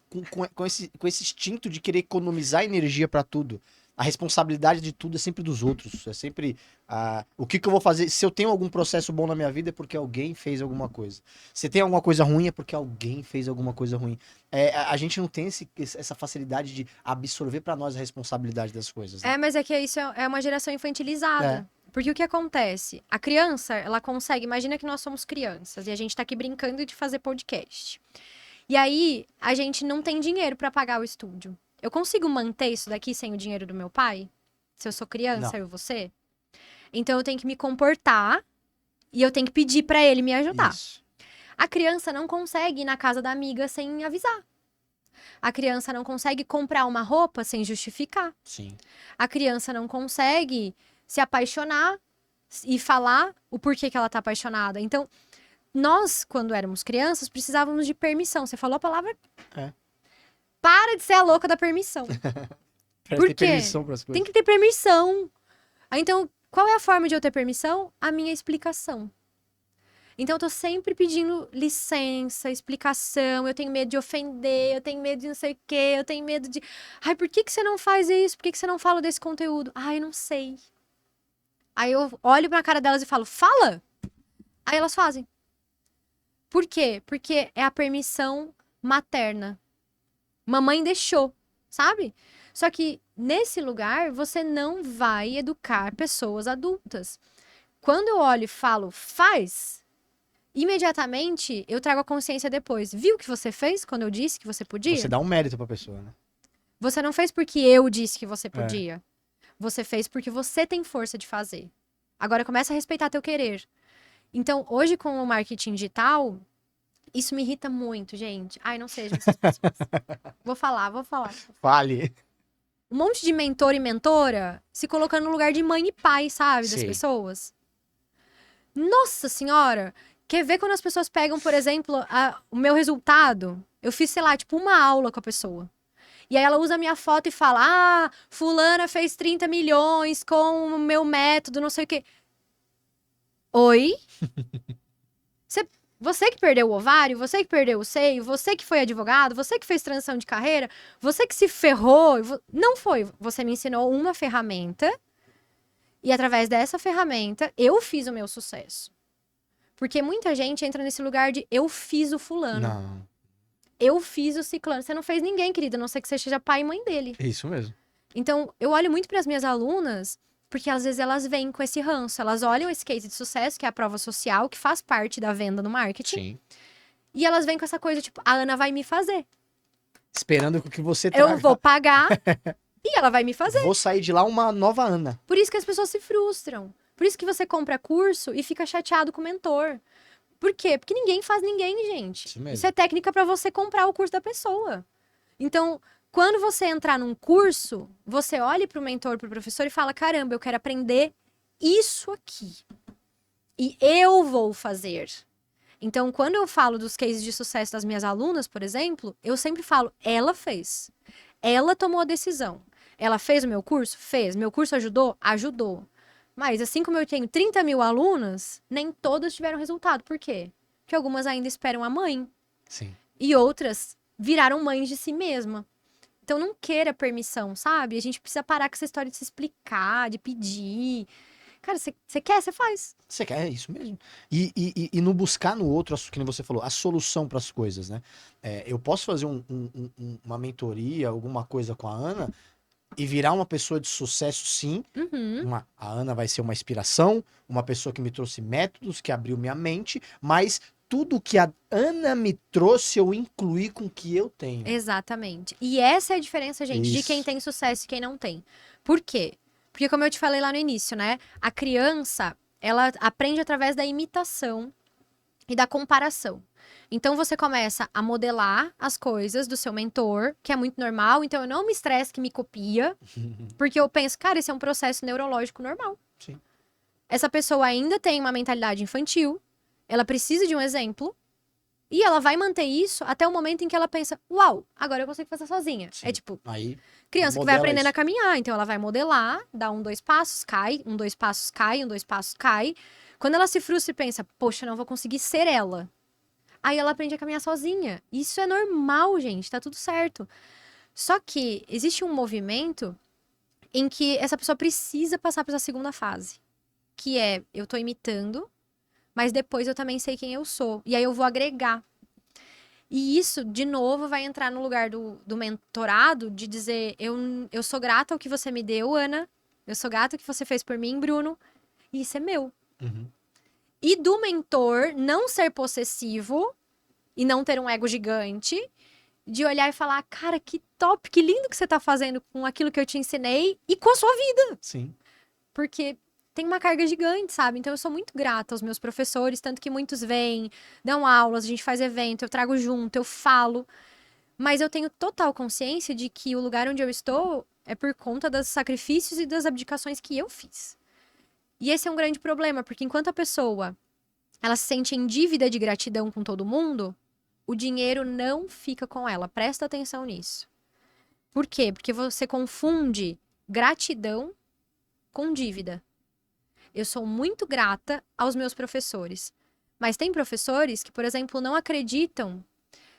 com esse instinto de querer economizar energia pra tudo. A responsabilidade de tudo é sempre dos outros. É sempre o que eu vou fazer. Se eu tenho algum processo bom na minha vida é porque alguém fez alguma coisa. Se tem alguma coisa ruim é porque alguém fez alguma coisa ruim. A gente não tem essa facilidade de absorver pra nós a responsabilidade das coisas. Né? Mas é que isso é uma geração infantilizada. Porque o que acontece? A criança, ela consegue... Imagina que nós somos crianças e a gente tá aqui brincando de fazer podcast. E aí, a gente não tem dinheiro pra pagar o estúdio. Eu consigo manter isso daqui sem o dinheiro do meu pai? Se eu sou criança, eu e você? Então, eu tenho que me comportar e eu tenho que pedir pra ele me ajudar. Isso. A criança não consegue ir na casa da amiga sem avisar. A criança não consegue comprar uma roupa sem justificar. Sim. A criança não consegue se apaixonar e falar o porquê que ela tá apaixonada. Então, nós, quando éramos crianças, precisávamos de permissão. Você falou a palavra... Para de ser a louca da permissão. Por quê? Permissão pras coisas. Tem que ter permissão. Então, qual é a forma de eu ter permissão? A minha explicação. Então, eu tô sempre pedindo licença, explicação. Eu tenho medo de ofender, eu tenho medo de não sei o quê, eu tenho medo de... Ai, por que você não faz isso? Por que você não fala desse conteúdo? Ai, não sei. Aí eu olho pra cara delas e falo, fala! Aí elas fazem. Por quê? Porque é a permissão materna. Mamãe deixou, sabe? Só que nesse lugar você não vai educar pessoas adultas. Quando eu olho e falo, faz, imediatamente eu trago a consciência depois. Viu o que você fez quando eu disse que você podia? Você dá um mérito pra pessoa, né? Você não fez porque eu disse que você podia. Você fez porque você tem força de fazer. Agora começa a respeitar teu querer. Então, hoje com o marketing digital... Isso me irrita muito, gente. Ai, não sejam essas pessoas. Vou falar. Fale. Um monte de mentor e mentora se colocando no lugar de mãe e pai, sabe? Das pessoas. Nossa senhora! Quer ver quando as pessoas pegam, por exemplo, o meu resultado? Eu fiz, sei lá, tipo uma aula com a pessoa. E aí ela usa a minha foto e fala, fulana fez 30 milhões com o meu método, não sei o quê. Oi? Você que perdeu o ovário, você que perdeu o seio, você que foi advogado, você que fez transição de carreira, você que se ferrou. Não foi. Você me ensinou uma ferramenta e através dessa ferramenta eu fiz o meu sucesso. Porque muita gente entra nesse lugar de eu fiz o fulano. Não. Eu fiz o ciclano. Você não fez ninguém, querida, a não ser que você seja pai e mãe dele. Isso mesmo. Então, eu olho muito para as minhas alunas... Porque às vezes elas vêm com esse ranço. Elas olham esse case de sucesso, que é a prova social, que faz parte da venda no marketing. Sim. E elas vêm com essa coisa, tipo, a Ana vai me fazer. Esperando que você traga. Eu vou pagar e ela vai me fazer. Vou sair de lá uma nova Ana. Por isso que as pessoas se frustram. Por isso que você compra curso e fica chateado com o mentor. Por quê? Porque ninguém faz ninguém, gente. Isso mesmo. Isso é técnica para você comprar o curso da pessoa. Então... Quando você entrar num curso, você olha pro mentor, pro professor e fala, caramba, eu quero aprender isso aqui. E eu vou fazer. Então, quando eu falo dos cases de sucesso das minhas alunas, por exemplo, eu sempre falo, ela fez. Ela tomou a decisão. Ela fez o meu curso? Fez. Meu curso ajudou? Ajudou. Mas, assim como eu tenho 30 mil alunas, nem todas tiveram resultado. Por quê? Porque algumas ainda esperam a mãe. Sim. E outras viraram mães de si mesma. Então, não queira permissão, sabe? A gente precisa parar com essa história de se explicar, de pedir. Cara, você quer, você faz. Você quer, é isso mesmo. E no buscar no outro, que nem você falou, a solução para as coisas, né? Eu posso fazer uma mentoria, alguma coisa com a Ana e virar uma pessoa de sucesso, sim. Uhum. A Ana vai ser uma inspiração, uma pessoa que me trouxe métodos, que abriu minha mente, mas tudo que a Ana me trouxe, eu incluí com o que eu tenho. Exatamente. E essa é a diferença, gente, de quem tem sucesso e quem não tem. Por quê? Porque, como eu te falei lá no início, né? A criança, ela aprende através da imitação e da comparação. Então, você começa a modelar as coisas do seu mentor, que é muito normal. Então, eu não me estresso que me copia, porque eu penso, cara, esse é um processo neurológico normal. Sim. Essa pessoa ainda tem uma mentalidade infantil, ela precisa de um exemplo, e ela vai manter isso até o momento em que ela pensa, uau, agora eu consigo fazer sozinha. Sim. É tipo, aí, criança que vai aprendendo isso. a caminhar, então ela vai modelar, dá 1, 2 passos, cai, 1, 2 passos, cai, 1, 2 passos, cai. Quando ela se frustra e pensa, poxa, não vou conseguir ser ela. Aí ela aprende a caminhar sozinha. Isso é normal, gente, tá tudo certo. Só que existe um movimento em que essa pessoa precisa passar para essa segunda fase. Que é, eu tô imitando, mas depois eu também sei quem eu sou. E aí eu vou agregar. E isso, de novo, vai entrar no lugar do mentorado, de dizer, eu sou grata ao que você me deu, Ana. Eu sou grata ao que você fez por mim, Bruno. E isso é meu. Uhum. E do mentor não ser possessivo e não ter um ego gigante, de olhar e falar, cara, que top, que lindo que você tá fazendo com aquilo que eu te ensinei e com a sua vida. Sim. Porque tem uma carga gigante, sabe? Então eu sou muito grata aos meus professores, tanto que muitos vêm, dão aulas, a gente faz evento, eu trago junto, eu falo. Mas eu tenho total consciência de que o lugar onde eu estou é por conta dos sacrifícios e das abdicações que eu fiz. E esse é um grande problema, porque enquanto a pessoa ela se sente em dívida de gratidão com todo mundo, o dinheiro não fica com ela. Presta atenção nisso. Por quê? Porque você confunde gratidão com dívida. Eu sou muito grata aos meus professores. Mas tem professores que, por exemplo, não acreditam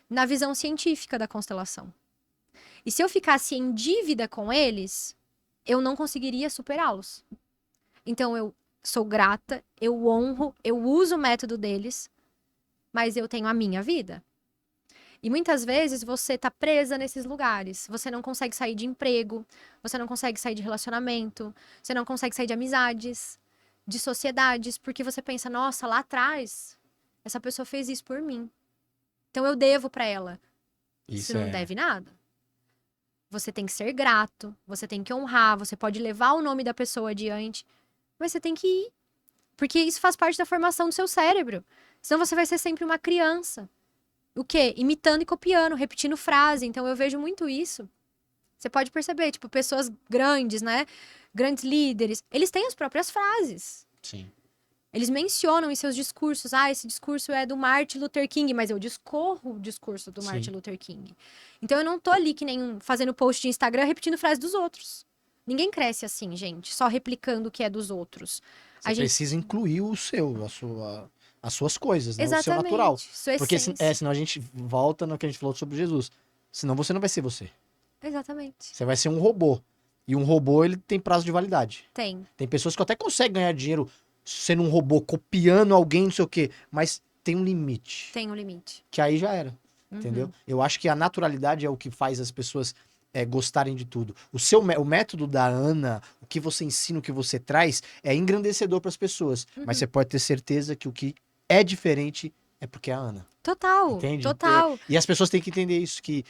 na visão científica da constelação. E se eu ficasse em dívida com eles, eu não conseguiria superá-los. Então eu sou grata, eu honro, eu uso o método deles, mas eu tenho a minha vida. E muitas vezes você tá presa nesses lugares. Você não consegue sair de emprego, você não consegue sair de relacionamento, você não consegue sair de amizades, de sociedades, porque você pensa, nossa, lá atrás, essa pessoa fez isso por mim. Então eu devo pra ela. Isso Você não deve nada. Você tem que ser grato, você tem que honrar, você pode levar o nome da pessoa adiante, mas você tem que ir. Porque isso faz parte da formação do seu cérebro. Senão você vai ser sempre uma criança. O quê? Imitando e copiando, repetindo frase. Então eu vejo muito isso. Você pode perceber, tipo, pessoas grandes, né? Grandes líderes, eles têm as próprias frases. Sim. Eles mencionam em seus discursos, esse discurso é do Martin Luther King, mas eu discorro o discurso do Martin Luther King. Então eu não tô ali que nem fazendo post de Instagram repetindo frase dos outros. Ninguém cresce assim, gente, só replicando o que é dos outros. Você precisa incluir o seu, as suas coisas, né? O seu natural. Sua Porque essência. senão a gente volta no que a gente falou sobre Jesus. Senão você não vai ser você. Exatamente. Você vai ser um robô. E um robô, ele tem prazo de validade. Tem. Tem pessoas que até conseguem ganhar dinheiro sendo um robô, copiando alguém, não sei o quê. Mas tem um limite. Tem um limite. Que aí já era. Entendeu? Eu acho que a naturalidade é o que faz as pessoas gostarem de tudo. O método da Ana, o que você ensina, o que você traz, é engrandecedor para as pessoas. Mas você pode ter certeza que o que é diferente é porque é a Ana. Total. Entende? Total. E as pessoas têm que entender isso, que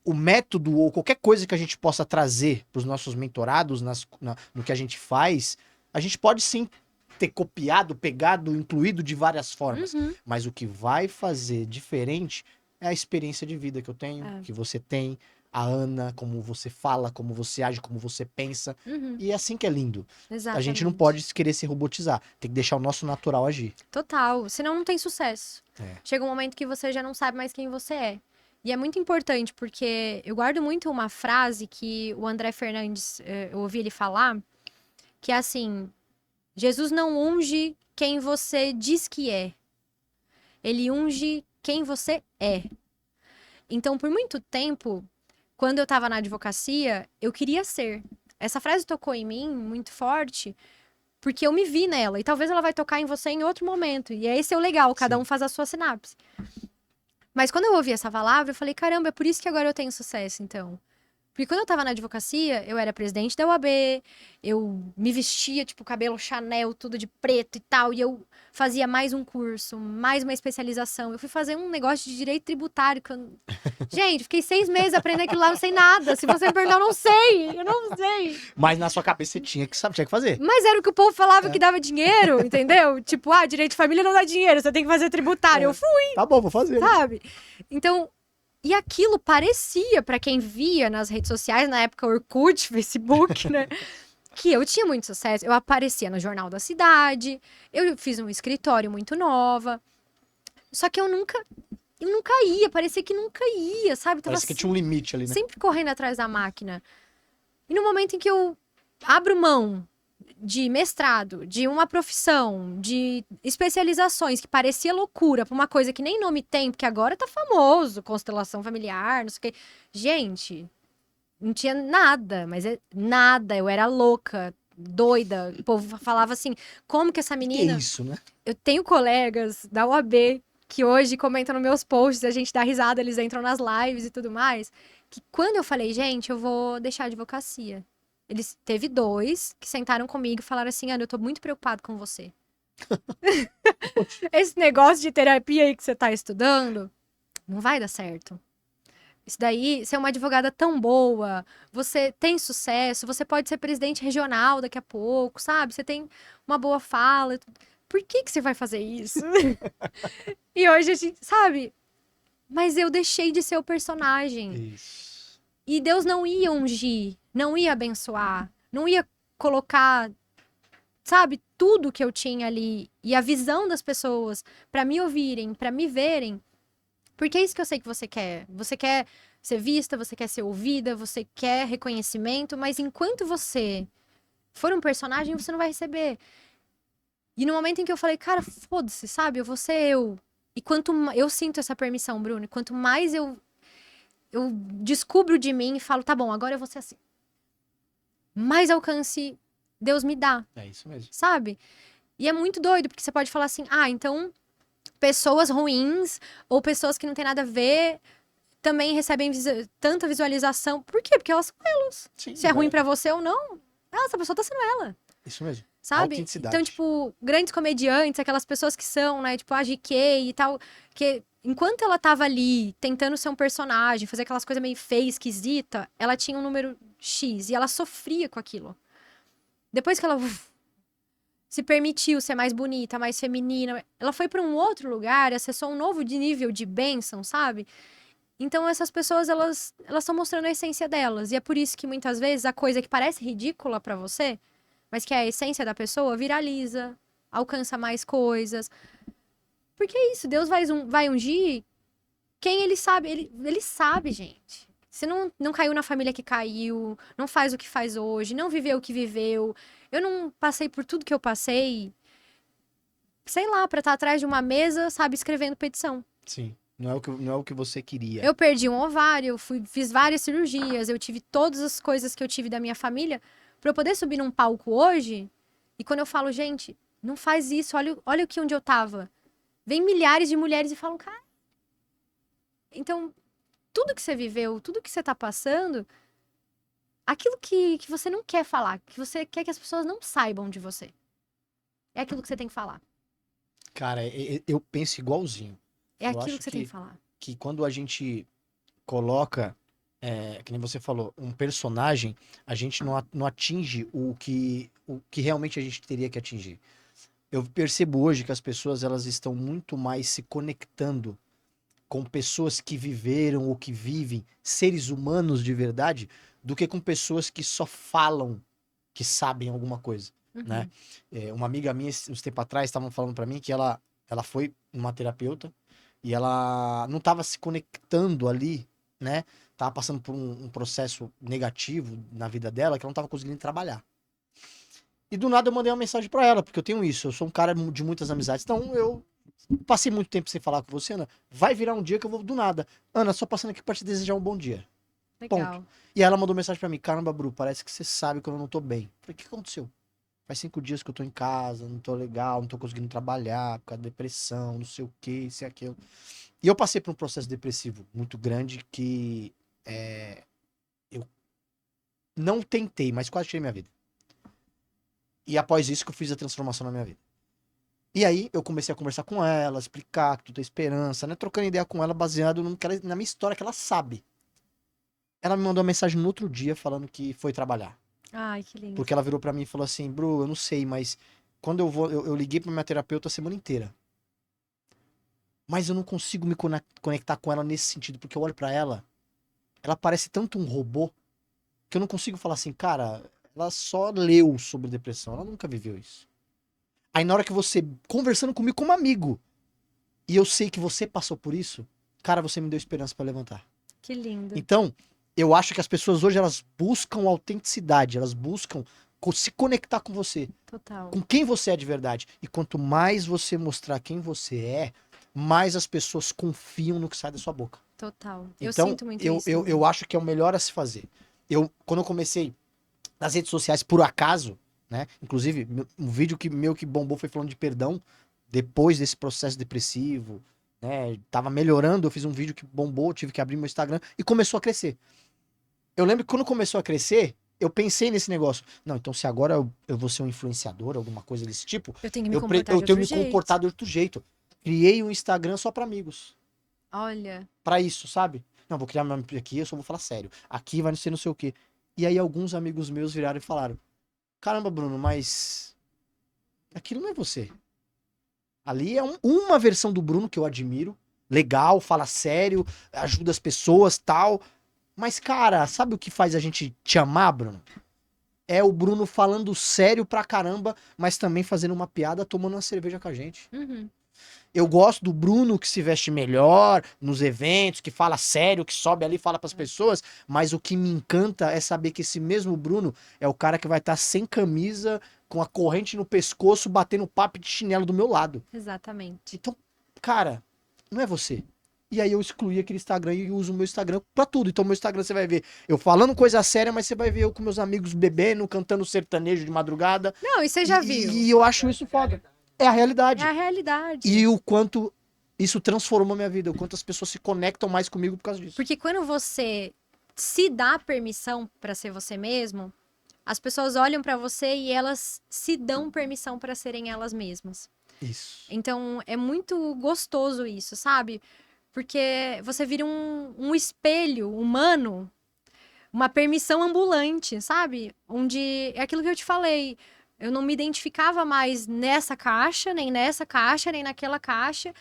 o método ou qualquer coisa que a gente possa trazer para os nossos mentorados, no que a gente faz, a gente pode sim ter copiado, pegado, incluído de várias formas. Mas o que vai fazer diferente é a experiência de vida que eu tenho, que você tem, a Ana, como você fala, como você age, como você pensa. E é assim que é lindo. Exatamente. A gente não pode querer se robotizar. Tem que deixar o nosso natural agir. Total. Senão não tem sucesso. Chega um momento que você já não sabe mais quem você é. E é muito importante, porque eu guardo muito uma frase que o André Fernandes, eu ouvi ele falar, que é assim, Jesus não unge quem você diz que é. Ele unge quem você é. Então, por muito tempo, quando eu tava na advocacia, eu queria ser. Essa frase tocou em mim muito forte, porque eu me vi nela. E talvez ela vai tocar em você em outro momento. E esse é o legal, cada um faz a sua sinapse. Mas quando eu ouvi essa palavra, eu falei, caramba, é por isso que agora eu tenho sucesso, então. Porque quando eu tava na advocacia, eu era presidente da UAB, eu me vestia, tipo, cabelo Chanel, tudo de preto e tal, e eu fazia mais um curso, mais uma especialização. Eu fui fazer um negócio de direito tributário. Gente, fiquei 6 meses aprendendo aquilo lá, não sei nada. Se você me perguntar, eu não sei. Mas na sua cabeça você tinha que fazer. Mas era o que o povo falava que dava dinheiro, entendeu? Tipo, direito de família não dá dinheiro, você tem que fazer tributário. Eu fui. Tá bom, vou fazer. Sabe? Então, e aquilo parecia, pra quem via nas redes sociais, na época Orkut, Facebook, né? Que eu tinha muito sucesso. Eu aparecia no Jornal da Cidade, eu fiz um escritório muito nova. Só que eu nunca ia, parecia que nunca ia, sabe? Parece que tinha um limite ali, né? Sempre correndo atrás da máquina. E no momento em que eu abro mão de mestrado, de uma profissão, de especializações que parecia loucura pra uma coisa que nem nome tem, porque agora tá famoso, constelação familiar, não sei o quê. Gente, não tinha nada, mas nada, eu era louca, doida. O povo falava assim, como que essa Que menina... é isso, né? Eu tenho colegas da UAB que hoje comentam nos meus posts, a gente dá risada, eles entram nas lives e tudo mais, que quando eu falei, gente, eu vou deixar a advocacia. Teve 2 que sentaram comigo e falaram assim, Ana, eu tô muito preocupado com você. Esse negócio de terapia aí que você tá estudando, não vai dar certo. Isso daí, você é uma advogada tão boa, você tem sucesso, você pode ser presidente regional daqui a pouco, sabe? Você tem uma boa fala. Por que que você vai fazer isso? E hoje a gente, sabe? Mas eu deixei de ser o personagem. Isso. E Deus não ia ungir, não ia abençoar, não ia colocar, sabe, tudo que eu tinha ali e a visão das pessoas pra me ouvirem, pra me verem. Porque é isso que eu sei que você quer. Você quer ser vista, você quer ser ouvida, você quer reconhecimento, mas enquanto você for um personagem, você não vai receber. E no momento em que eu falei, cara, foda-se, sabe? Eu vou ser eu. E eu sinto essa permissão, Bruno, e quanto mais eu descubro de mim e falo, tá bom, agora eu vou ser assim. Mais alcance Deus me dá, É isso mesmo. sabe? E é muito doido, porque você pode falar assim, então pessoas ruins ou pessoas que não tem nada a ver também recebem tanta visualização. Por quê? Porque elas são elas. Sim, Se é ruim pra você ou não, essa pessoa tá sendo ela. Isso mesmo. Sabe? Autenticidade. Então, tipo, grandes comediantes, aquelas pessoas que são, né, tipo, a GK e tal, que enquanto ela tava ali tentando ser um personagem, fazer aquelas coisas meio feia, esquisita, ela tinha um número X e ela sofria com aquilo. Depois que ela se permitiu ser mais bonita, mais feminina, ela foi pra um outro lugar, acessou um novo nível de bênção, sabe? Então, essas pessoas, elas estão mostrando a essência delas. E é por isso que, muitas vezes, a coisa que parece ridícula pra você, mas que é a essência da pessoa, viraliza, alcança mais coisas. Porque é isso, Deus vai ungir quem ele sabe. Ele sabe, gente. Você não caiu na família que caiu, não faz o que faz hoje, não viveu o que viveu. Eu não passei por tudo que eu passei, sei lá, pra estar atrás de uma mesa, sabe, escrevendo petição. Sim. Não é o que você queria. Eu perdi um ovário, fiz várias cirurgias, eu tive todas as coisas que eu tive da minha família pra eu poder subir num palco hoje. E quando eu falo, gente, não faz isso, olha o que onde eu tava. Vem milhares de mulheres e falam, cara. Então, tudo que você viveu, tudo que você tá passando, aquilo que você não quer falar, que você quer que as pessoas não saibam de você, é aquilo que você tem que falar. Cara, eu penso igualzinho. É Eu aquilo acho que você tem que falar. Que quando a gente coloca, que nem você falou, um personagem, a gente não atinge o que realmente a gente teria que atingir. Eu percebo hoje que as pessoas elas estão muito mais se conectando com pessoas que viveram ou que vivem, seres humanos de verdade, do que com pessoas que só falam que sabem alguma coisa, né? Uma amiga minha, uns tempos atrás, estavam falando pra mim que ela foi numa terapeuta e ela não estava se conectando ali, né? Tava passando por um processo negativo na vida dela que ela não tava conseguindo trabalhar. E do nada eu mandei uma mensagem pra ela, porque eu tenho isso, eu sou um cara de muitas amizades, então eu passei muito tempo sem falar com você, Ana. Vai virar um dia que eu vou do nada. Ana, só passando aqui pra te desejar um bom dia. Legal. Ponto. E ela mandou mensagem pra mim, caramba, Bru, parece que você sabe quando eu não tô bem. Eu falei, o que aconteceu? Faz 5 dias que eu tô em casa, não tô legal, não tô conseguindo trabalhar, por causa da depressão, não sei o que, isso e aquilo. E eu passei por um processo depressivo muito grande que eu não tentei, mas quase tirei minha vida. E após isso que eu fiz a transformação na minha vida. E aí eu comecei a conversar com ela, explicar que tudo é esperança, né? Trocando ideia com ela baseado na minha história que ela sabe. Ela me mandou uma mensagem no outro dia falando que foi trabalhar. Ai, que lindo. Porque ela virou pra mim e falou assim, Bru, eu não sei, mas quando eu liguei pra minha terapeuta a semana inteira. Mas eu não consigo me conectar com ela nesse sentido, porque eu olho pra ela, ela parece tanto um robô, que eu não consigo falar assim, cara, ela só leu sobre depressão, ela nunca viveu isso. Aí na hora que você, conversando comigo como amigo, e eu sei que você passou por isso, cara, você me deu esperança pra levantar. Que lindo. Então, eu acho que as pessoas hoje, elas buscam autenticidade, elas buscam se conectar com você, Total. com quem você é de verdade. E quanto mais você mostrar quem você é, mais as pessoas confiam no que sai da sua boca. Total. Eu Então, sinto muito isso. eu acho que é o melhor a se fazer. Quando eu comecei nas redes sociais, por acaso, né? Inclusive, um vídeo que bombou foi falando de perdão, depois desse processo depressivo, né? Tava melhorando, eu fiz um vídeo que bombou, tive que abrir meu Instagram e começou a crescer. Eu lembro que quando começou a crescer, eu pensei nesse negócio. Não, então se agora eu vou ser um influenciador, alguma coisa desse tipo, Eu tenho que me comportar de eu tenho que outro me jeito. comportar de outro jeito. Criei um Instagram só pra amigos. Olha. Pra isso, sabe? Não, vou criar meu aqui, eu só vou falar sério. Aqui vai ser não sei o quê. E aí alguns amigos meus viraram e falaram: caramba, Bruno, mas aquilo não é você. Ali é uma versão do Bruno que eu admiro. Legal, fala sério, ajuda as pessoas, tal. Mas, cara, sabe o que faz a gente te amar, Bruno? É o Bruno falando sério pra caramba, mas também fazendo uma piada, tomando uma cerveja com a gente. Uhum. Eu gosto do Bruno que se veste melhor nos eventos, que fala sério, que sobe ali e fala pras pessoas, mas o que me encanta é saber que esse mesmo Bruno é o cara que vai estar sem camisa, com a corrente no pescoço, batendo papo de chinelo do meu lado. Exatamente. Então, cara, não é você. E aí eu excluí aquele Instagram e uso o meu Instagram pra tudo. Então, meu Instagram você vai ver eu falando coisa séria, mas você vai ver eu com meus amigos bebendo, cantando sertanejo de madrugada. Não, e você já viu. E eu acho isso foda. É a realidade. É a realidade. E o quanto isso transformou minha vida, o quanto as pessoas se conectam mais comigo por causa disso. Porque quando você se dá permissão pra ser você mesmo, as pessoas olham pra você e elas se dão permissão pra serem elas mesmas. Isso. Então, é muito gostoso isso, sabe? Porque você vira um espelho humano, uma permissão ambulante, sabe? Onde é aquilo que eu te falei. Eu não me identificava mais nessa caixa, nem nessa caixa, nem naquela caixa.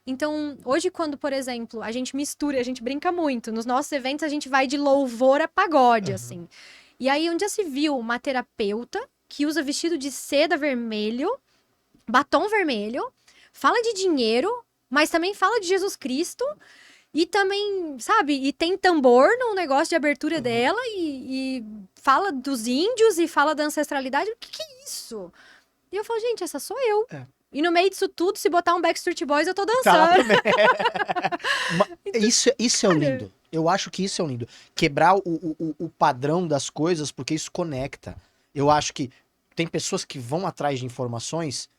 Então, hoje, quando, por exemplo, a gente mistura, a gente brinca muito. Nos nossos eventos, a gente vai de louvor a pagode, assim. E aí, onde já se viu uma terapeuta que usa vestido de seda vermelho, batom vermelho, fala de dinheiro, mas também fala de Jesus Cristo. E também, sabe, e tem tambor no negócio de abertura dela e fala dos índios e fala da ancestralidade. O que é isso? E eu falo, gente, essa sou eu. É. E no meio disso tudo, se botar um Backstreet Boys, eu tô Tá dançando. também. Isso é o lindo. Eu acho que isso é o lindo. Quebrar o padrão das coisas, porque isso conecta. Eu acho que tem pessoas que vão atrás de informações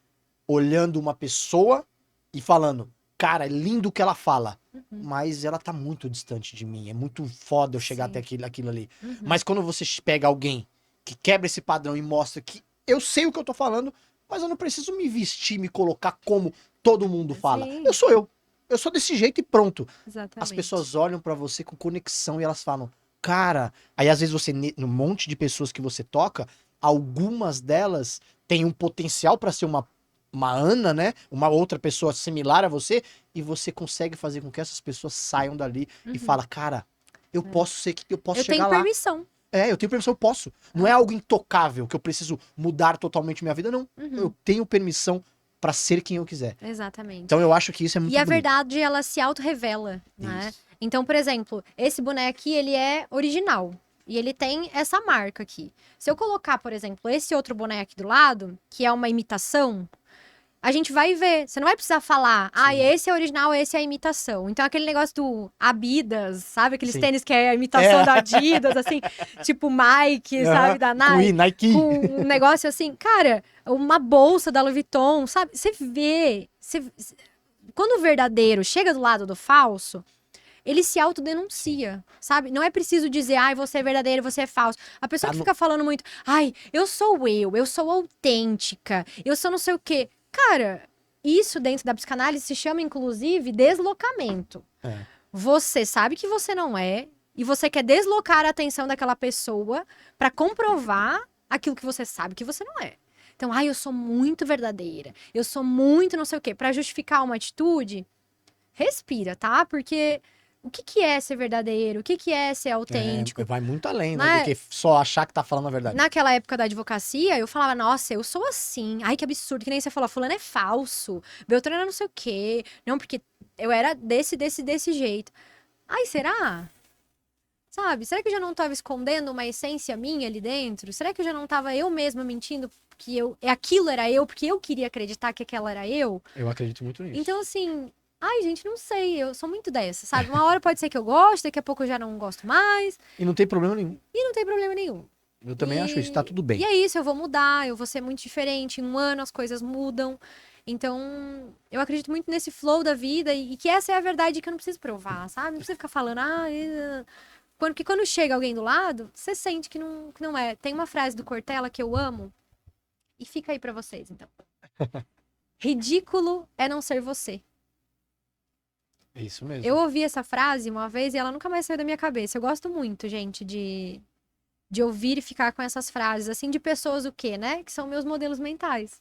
olhando uma pessoa e falando, cara, é lindo o que ela fala. Mas ela tá muito distante de mim. É muito foda eu chegar Sim. até aquilo ali. Mas quando você pega alguém que quebra esse padrão e mostra que eu sei o que eu tô falando, mas eu não preciso me vestir, me colocar como todo mundo fala. Sim. Eu sou eu. Eu sou desse jeito e pronto. Exatamente. As pessoas olham pra você com conexão e elas falam, cara. Aí às vezes você, no monte de pessoas que você toca, algumas delas têm um potencial pra ser uma Ana, né? Uma outra pessoa similar a você, e você consegue fazer com que essas pessoas saiam dali e fala, cara, eu posso ser, eu posso Eu chegar tenho lá. permissão. Eu tenho permissão, eu posso. Não é algo intocável que eu preciso mudar totalmente minha vida, não. Eu tenho permissão pra ser quem eu quiser. Exatamente. Então eu acho que isso é muito E a bonito. verdade, ela se auto-revela, né? Isso. Então, por exemplo, esse boneco aqui, ele é original. E ele tem essa marca aqui. Se eu colocar, por exemplo, esse outro boneco aqui do lado, que é uma imitação, a gente vai ver. Você não vai precisar falar, esse é original, esse é a imitação. Então, aquele negócio do Adidas, sabe? Aqueles Sim. tênis que é a imitação da Adidas, assim, tipo Nike, sabe? Da Nike. Com um negócio assim, cara, uma bolsa da Louis Vuitton, sabe? Você vê. Quando o verdadeiro chega do lado do falso, ele se autodenuncia, sabe? Não é preciso dizer, você é verdadeiro, você é falso. A pessoa que fica falando muito, eu sou autêntica, eu sou não sei o quê. Cara, isso dentro da psicanálise se chama, inclusive, deslocamento. Você sabe que você não é, e você quer deslocar a atenção daquela pessoa pra comprovar aquilo que você sabe que você não é. Então, eu sou muito verdadeira, eu sou muito não sei o quê. Pra justificar uma atitude, respira, tá? Porque o que é ser verdadeiro? O que é ser autêntico? Vai muito além, né? Do que só achar que tá falando a verdade. Naquela época da advocacia, eu falava, nossa, eu sou assim. Ai, que absurdo. Que nem você falou, fulano é falso. Beltrano é não sei o quê. Não, porque eu era desse jeito. Ai, será? Sabe? Será que eu já não tava escondendo uma essência minha ali dentro? Será que eu já não tava eu mesma mentindo que aquilo era eu, porque eu queria acreditar que aquela era eu? Eu acredito muito nisso. Então, assim, ai, gente, não sei, eu sou muito dessa, sabe? Uma hora pode ser que eu goste, daqui a pouco eu já não gosto mais. E não tem problema nenhum. E não tem problema nenhum. Eu também acho isso, tá tudo bem. E é isso, eu vou mudar, eu vou ser muito diferente. Em um ano as coisas mudam. Então, eu acredito muito nesse flow da vida e que essa é a verdade que eu não preciso provar, sabe? Não precisa ficar falando, porque quando chega alguém do lado, você sente que não é. Tem uma frase do Cortella que eu amo e fica aí pra vocês, então. Ridículo é não ser você. É isso mesmo. Eu ouvi essa frase uma vez e ela nunca mais saiu da minha cabeça. Eu gosto muito, gente, de ouvir e ficar com essas frases, assim, de pessoas o quê, né? Que são meus modelos mentais.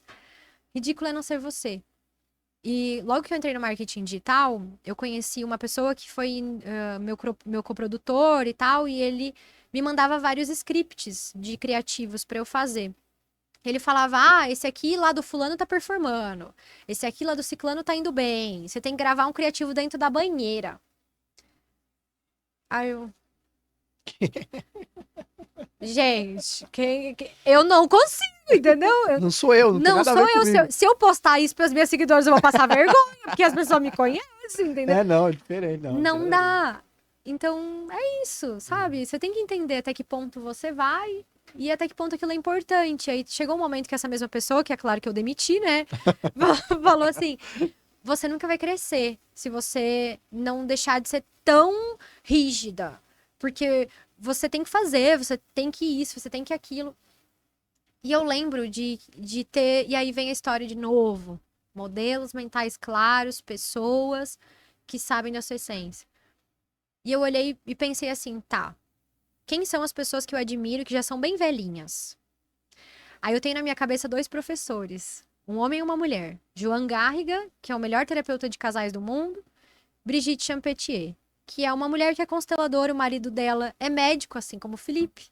Ridículo é não ser você. E logo que eu entrei no marketing digital, eu conheci uma pessoa que foi meu coprodutor e tal, e ele me mandava vários scripts de criativos para eu fazer. Ele falava, esse aqui lá do fulano tá performando, esse aqui lá do ciclano tá indo bem, você tem que gravar um criativo dentro da banheira. Aí eu... Gente, eu não consigo, entendeu? Não sou eu, não tem nada a ver comigo. Se eu postar isso para as minhas seguidoras, eu vou passar vergonha, porque as pessoas me conhecem, entendeu? Não, é diferente. Não dá. Então, é isso, sabe? Você tem que entender até que ponto você vai e até que ponto aquilo é importante. Aí chegou um momento que essa mesma pessoa, que é claro que eu demiti, né? Falou assim, você nunca vai crescer se você não deixar de ser tão rígida. Porque você tem que fazer, você tem que isso, você tem que aquilo. E eu lembro de ter... E aí vem a história de novo. Modelos mentais claros, pessoas que sabem da sua essência. E eu olhei e pensei assim, tá. Quem são as pessoas que eu admiro que já são bem velhinhas? Aí eu tenho na minha cabeça 2 professores. Um homem e uma mulher. Joan Garriga, que é o melhor terapeuta de casais do mundo. Brigitte Champetier, que é uma mulher que é consteladora, o marido dela é médico, assim como o Felipe.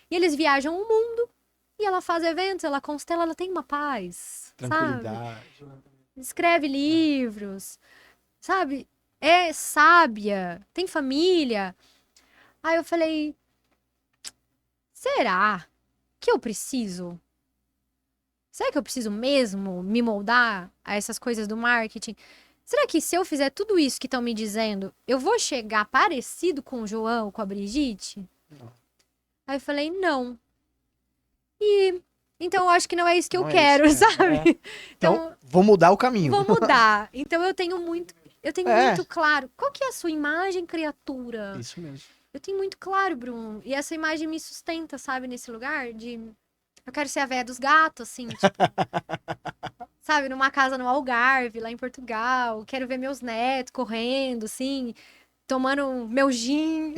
E eles viajam o mundo, e ela faz eventos, ela constela, ela tem uma paz, tranquilidade, sabe? Escreve livros, sabe? É sábia, tem família. Aí eu falei, será que eu preciso? Será que eu preciso mesmo me moldar a essas coisas do marketing? Será que se eu fizer tudo isso que estão me dizendo, eu vou chegar parecido com o João, com a Brigitte? Não. Aí eu falei, não. E então eu acho que não é isso que eu Não é quero, isso, sabe? Então, vou mudar o caminho. Vou mudar. Então eu tenho muito claro. Qual que é a sua imagem, criatura? Isso mesmo. Eu tenho muito claro, Bruno. E essa imagem me sustenta, sabe, nesse lugar de... Eu quero ser a véia dos gatos, assim, tipo... sabe, numa casa no Algarve, lá em Portugal. Quero ver meus netos correndo, assim, tomando meu gin,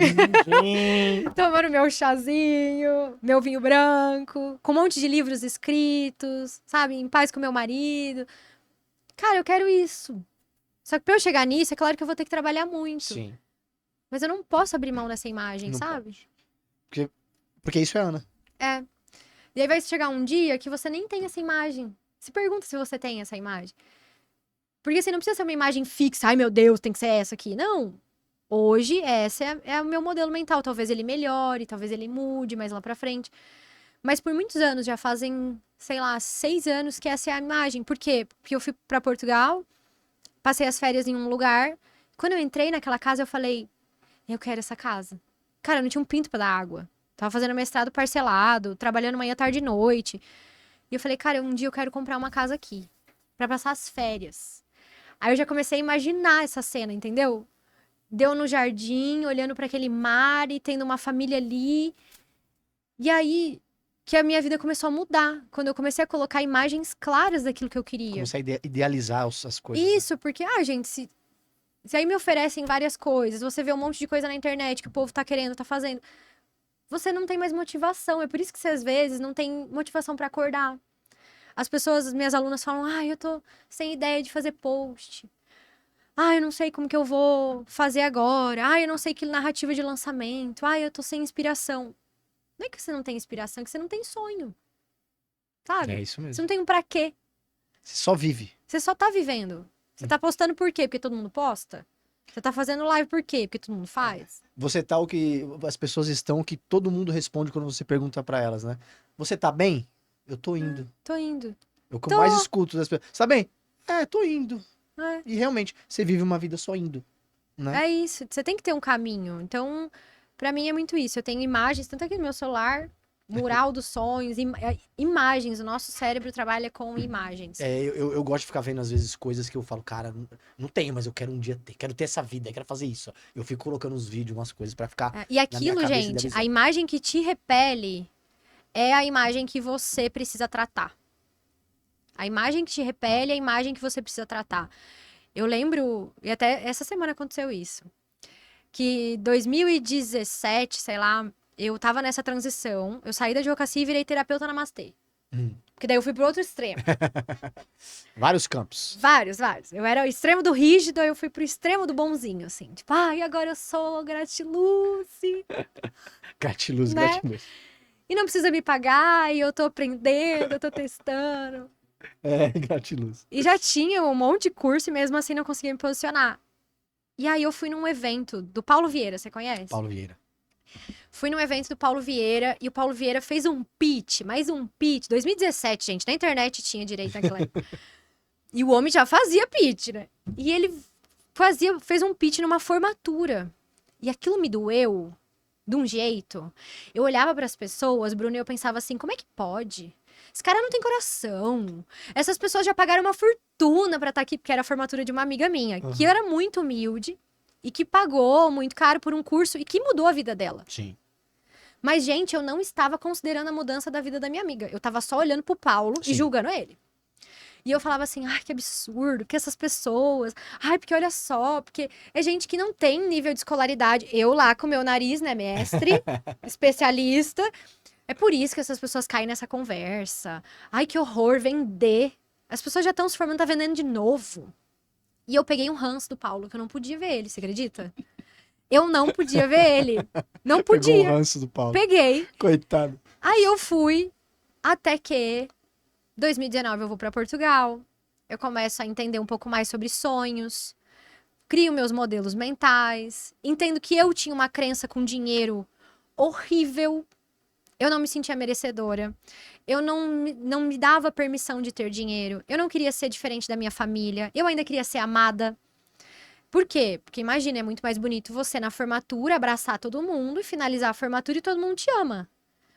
tomando meu chazinho, meu vinho branco, com um monte de livros escritos, sabe, em paz com meu marido. Cara, eu quero isso. Só que pra eu chegar nisso, é claro que eu vou ter que trabalhar muito. Sim. Mas eu não posso abrir mão dessa imagem, Não sabe? Porque isso é Ana. É. E aí vai chegar um dia que você nem tem essa imagem. Se pergunta se você tem essa imagem. Porque assim, não precisa ser uma imagem fixa. Ai, meu Deus, tem que ser essa aqui. Não. Hoje, essa é o meu modelo mental. Talvez ele melhore, talvez ele mude mais lá pra frente. Mas por muitos anos, já fazem, sei lá, 6 anos que essa é a imagem. Por quê? Porque eu fui pra Portugal, passei as férias em um lugar. Quando eu entrei naquela casa, eu falei, eu quero essa casa. Cara, eu não tinha um pinto pra dar água. Tava fazendo mestrado parcelado, trabalhando manhã, tarde e noite. E eu falei, cara, um dia eu quero comprar uma casa aqui, pra passar as férias. Aí eu já comecei a imaginar essa cena, entendeu? Deu no jardim, olhando pra aquele mar e tendo uma família ali. E aí que a minha vida começou a mudar, quando eu comecei a colocar imagens claras daquilo que eu queria. Comecei a idealizar as coisas. Isso, porque, gente, se aí me oferecem várias coisas, você vê um monte de coisa na internet que o povo tá querendo, tá fazendo, você não tem mais motivação. É por isso que você, às vezes, não tem motivação pra acordar. As pessoas, as minhas alunas falam, eu tô sem ideia de fazer post. Eu não sei como que eu vou fazer agora. Eu não sei que narrativa de lançamento. Eu tô sem inspiração. Não é que você não tem inspiração, é que você não tem sonho. Sabe? É isso mesmo. Você não tem um pra quê. Você só vive. Você só tá vivendo. Você tá postando por quê? Porque todo mundo posta? Você tá fazendo live por quê? Porque todo mundo faz? Você tá o que as pessoas estão, o que todo mundo responde quando você pergunta pra elas, né? Você tá bem? Eu tô indo. Tô indo. É o que eu Tô. mais escuto das pessoas. Você tá bem? É, tô indo. É. E realmente, você vive uma vida só indo, né? É isso, você tem que ter um caminho. Então, pra mim é muito isso. Eu tenho imagens, tanto aqui no meu celular, mural dos sonhos, imagens. O nosso cérebro trabalha com imagens. Eu gosto de ficar vendo, às vezes, coisas que eu falo, cara, não tenho, mas eu quero um dia ter. Quero ter essa vida, quero fazer isso. Eu fico colocando uns vídeos, umas coisas pra ficar E na minha aquilo, cabeça gente, a idealizando. imagem que te repele é a imagem que você precisa tratar. A imagem que te repele é a imagem que você precisa tratar. Eu lembro, e até essa semana aconteceu isso, que 2017, sei lá, eu tava nessa transição, eu saí da advocacia e virei terapeuta namastê. Hum. Porque daí eu fui pro outro extremo. Vários campos. Vários, vários. Eu era o extremo do rígido, aí eu fui pro extremo do bonzinho, assim. Tipo, ai, agora eu sou gratiluz, Gratiluz, né? gratiluz. E não precisa me pagar, e eu tô aprendendo, eu tô testando. É, gratiluz. E já tinha um monte de curso e mesmo assim não conseguia me posicionar. E aí eu fui num evento do Paulo Vieira, você conhece? Paulo Vieira. Fui num evento do Paulo Vieira e o Paulo Vieira fez um pitch, mais um pitch. 2017, gente, na internet tinha direito naquela época. E o homem já fazia pitch, né? E ele fez um pitch numa formatura. E aquilo me doeu de um jeito. Eu olhava para as pessoas, Bruno, e eu pensava assim, como é que pode? Esse cara não tem coração. Essas pessoas já pagaram uma fortuna pra estar aqui, porque era a formatura de uma amiga minha, que era muito humilde e que pagou muito caro por um curso e que mudou a vida dela. Sim. Mas, gente, eu não estava considerando a mudança da vida da minha amiga. Eu tava só olhando pro Paulo Sim. e julgando ele. E eu falava assim, ai, que absurdo, que essas pessoas... Ai, porque olha só, porque é gente que não tem nível de escolaridade. Eu lá com meu nariz, né, mestre, especialista. É por isso que essas pessoas caem nessa conversa. Ai, que horror, vender. As pessoas já estão se formando, tá vendendo de novo. E eu peguei um ranço do Paulo, que eu não podia ver ele, você acredita? Eu não podia ver ele. Não Pegou o podia. ranço do Paulo. Peguei. Coitado. Aí eu fui, até que 2019 eu vou pra Portugal. Eu começo a entender um pouco mais sobre sonhos. Crio meus modelos mentais. Entendo que eu tinha uma crença com dinheiro horrível. Eu não me sentia merecedora. Eu não me dava permissão de ter dinheiro. Eu não queria ser diferente da minha família. Eu ainda queria ser amada. Por quê? Porque imagina, é muito mais bonito você na formatura abraçar todo mundo e finalizar a formatura e todo mundo te ama.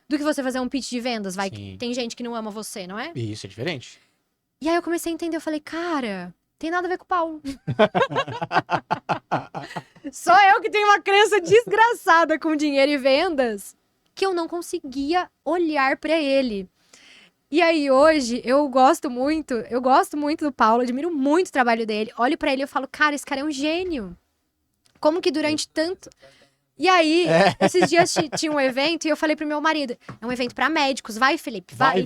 Do que você fazer um pitch de vendas. Vai que Sim. tem gente que não ama você, não é? E isso é diferente. E aí eu comecei a entender. Eu falei, cara, tem nada a ver com o Paulo. Só eu que tenho uma crença desgraçada com dinheiro e vendas que eu não conseguia olhar pra ele. E aí hoje eu gosto muito do Paulo, admiro muito o trabalho dele. Olho pra ele e eu falo, cara, esse cara é um gênio. Como que durante tanto... E aí, esses dias tinha um evento e eu falei pro meu marido, é um evento pra médicos, vai, Felipe, vai.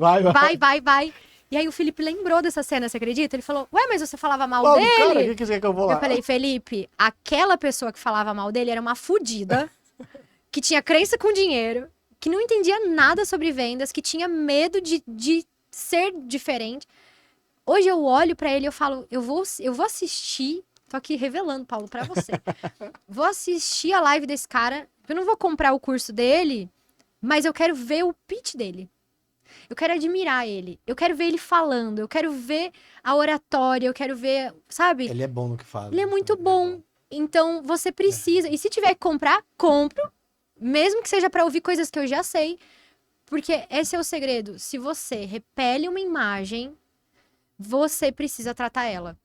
E aí o Felipe lembrou dessa cena, você acredita? Ele falou, ué, mas você falava mal Paulo, dele? cara, o que você quer que eu vou lá? Eu falei, Felipe, aquela pessoa que falava mal dele era uma fudida, que tinha crença com dinheiro, que não entendia nada sobre vendas, que tinha medo de ser diferente. Hoje eu olho pra ele e eu falo, eu vou assistir, tô aqui revelando, Paulo, pra você. Vou assistir a live desse cara, eu não vou comprar o curso dele, mas eu quero ver o pitch dele. Eu quero admirar ele. Eu quero ver ele falando. Eu quero ver a oratória. Eu quero ver, sabe? Ele é bom no que faz. Ele é muito bom. Então, você precisa. E se tiver que comprar, compro. Mesmo que seja pra ouvir coisas que eu já sei. Porque esse é o segredo. Se você repele uma imagem, você precisa tratar ela.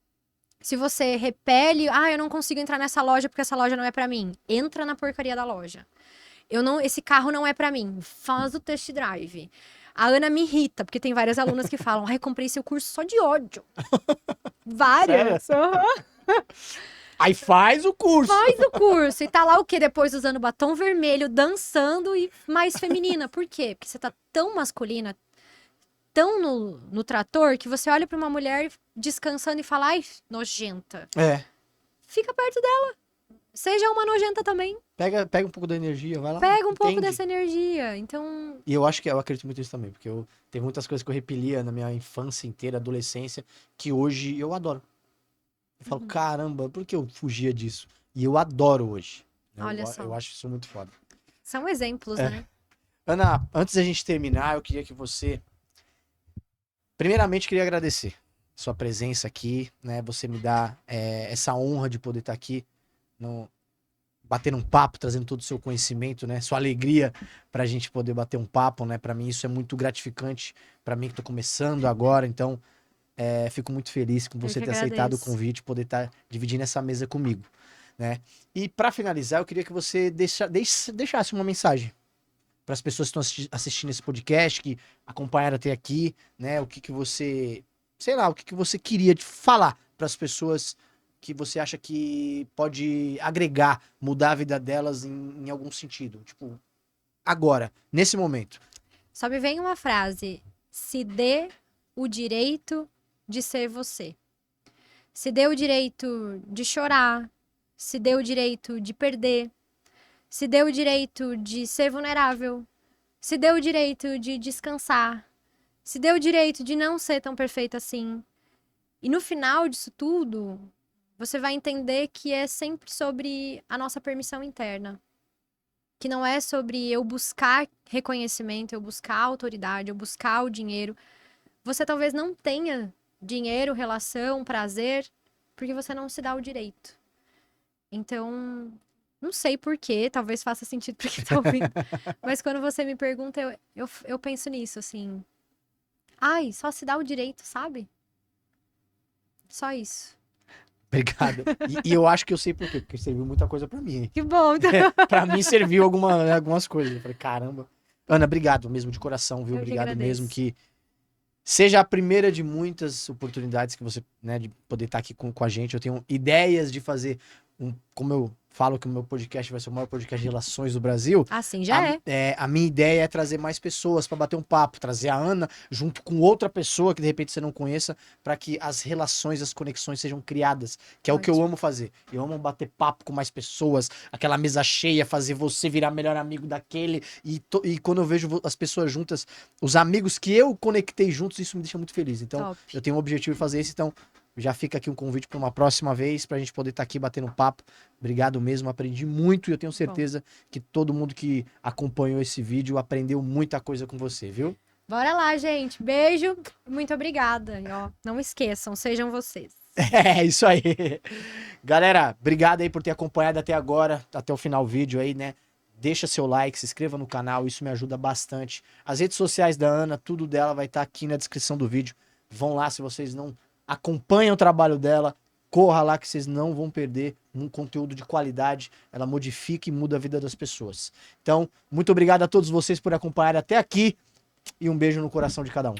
Se você repele, eu não consigo entrar nessa loja porque essa loja não é pra mim. Entra na porcaria da loja. Esse carro não é pra mim. Faz o test drive. A Ana me irrita, porque tem várias alunas que falam, comprei seu curso só de ódio. Várias. Aí faz o curso. Faz o curso. E tá lá o quê? Depois usando batom vermelho, dançando e mais feminina. Por quê? Porque você tá tão masculina, tão no trator, que você olha pra uma mulher descansando e fala, ai, nojenta. Fica perto dela. Seja uma nojenta também. Pega um pouco da energia, vai lá. Pega um pouco dessa energia. Então... E eu acho que eu acredito muito nisso também, porque tem muitas coisas que eu repelia na minha infância inteira, adolescência, que hoje eu adoro. Eu falo, caramba, por que eu fugia disso? E eu adoro hoje. Olha só. Eu acho isso muito foda. São exemplos, né? Ana, antes da gente terminar, eu queria que você... Primeiramente, queria agradecer sua presença aqui, né? Você me dá essa honra de poder estar aqui, batendo um papo, trazendo todo o seu conhecimento, né? Sua alegria pra gente poder bater um papo, né? Pra mim isso é muito gratificante, pra mim que tô começando agora, então fico muito feliz com Eu você que ter aceitado o agradeço. convite, poder estar dividindo essa mesa comigo, né? E pra finalizar, eu queria que você deixasse uma mensagem para as pessoas que estão assistindo esse podcast, que acompanharam até aqui, né? O que que você, sei lá, o que que você queria falar para as pessoas que você acha que pode agregar, mudar a vida delas em algum sentido, tipo, agora, nesse momento. Só me vem uma frase: se dê o direito de ser você. Se dê o direito de chorar, se dê o direito de perder, se dê o direito de ser vulnerável, se dê o direito de descansar, se dê o direito de não ser tão perfeito assim. E no final disso tudo, você vai entender que é sempre sobre a nossa permissão interna. Que não é sobre eu buscar reconhecimento, eu buscar autoridade, eu buscar o dinheiro. Você talvez não tenha dinheiro, relação, prazer, porque você não se dá o direito. Então, não sei por quê, talvez faça sentido para quem tá ouvindo. Mas quando você me pergunta, eu penso nisso, assim. Ai, só se dá o direito, sabe? Só isso. Obrigado. E eu acho que eu sei por quê, porque serviu muita coisa para mim. Que bom, então. Para mim serviu algumas coisas. Eu falei, caramba. Ana, obrigado mesmo de coração, viu? Eu que Obrigado mesmo agradeço. que seja a primeira de muitas oportunidades que você, né, de poder estar aqui com a gente. Eu tenho ideias de fazer como eu falo que o meu podcast vai ser o maior podcast de relações do Brasil. Assim já é. A minha ideia é trazer mais pessoas para bater um papo, trazer a Ana junto com outra pessoa que de repente você não conheça, para que as relações, as conexões sejam criadas, que é o que eu Ótimo. amo fazer. Eu amo bater papo com mais pessoas, aquela mesa cheia, fazer você virar melhor amigo daquele. E quando eu vejo as pessoas juntas, os amigos que eu conectei juntos, isso me deixa muito feliz. Então, Top. eu tenho um objetivo de fazer isso, então já fica aqui um convite para uma próxima vez, pra gente poder estar aqui batendo um papo. Obrigado mesmo, aprendi muito e eu tenho Bom. certeza que todo mundo que acompanhou esse vídeo aprendeu muita coisa com você, viu? Bora lá, gente. Beijo. Muito obrigada. E, ó, não esqueçam, sejam vocês. É isso aí. Galera, obrigado aí por ter acompanhado até agora, até o final do vídeo aí, né? Deixa seu like, se inscreva no canal, isso me ajuda bastante. As redes sociais da Ana, tudo dela vai estar aqui na descrição do vídeo. Vão lá se vocês não acompanham o trabalho dela, corra lá que vocês não vão perder um conteúdo de qualidade. Ela modifica e muda a vida das pessoas. Então, muito obrigado a todos vocês por acompanhar até aqui e um beijo no coração de cada um.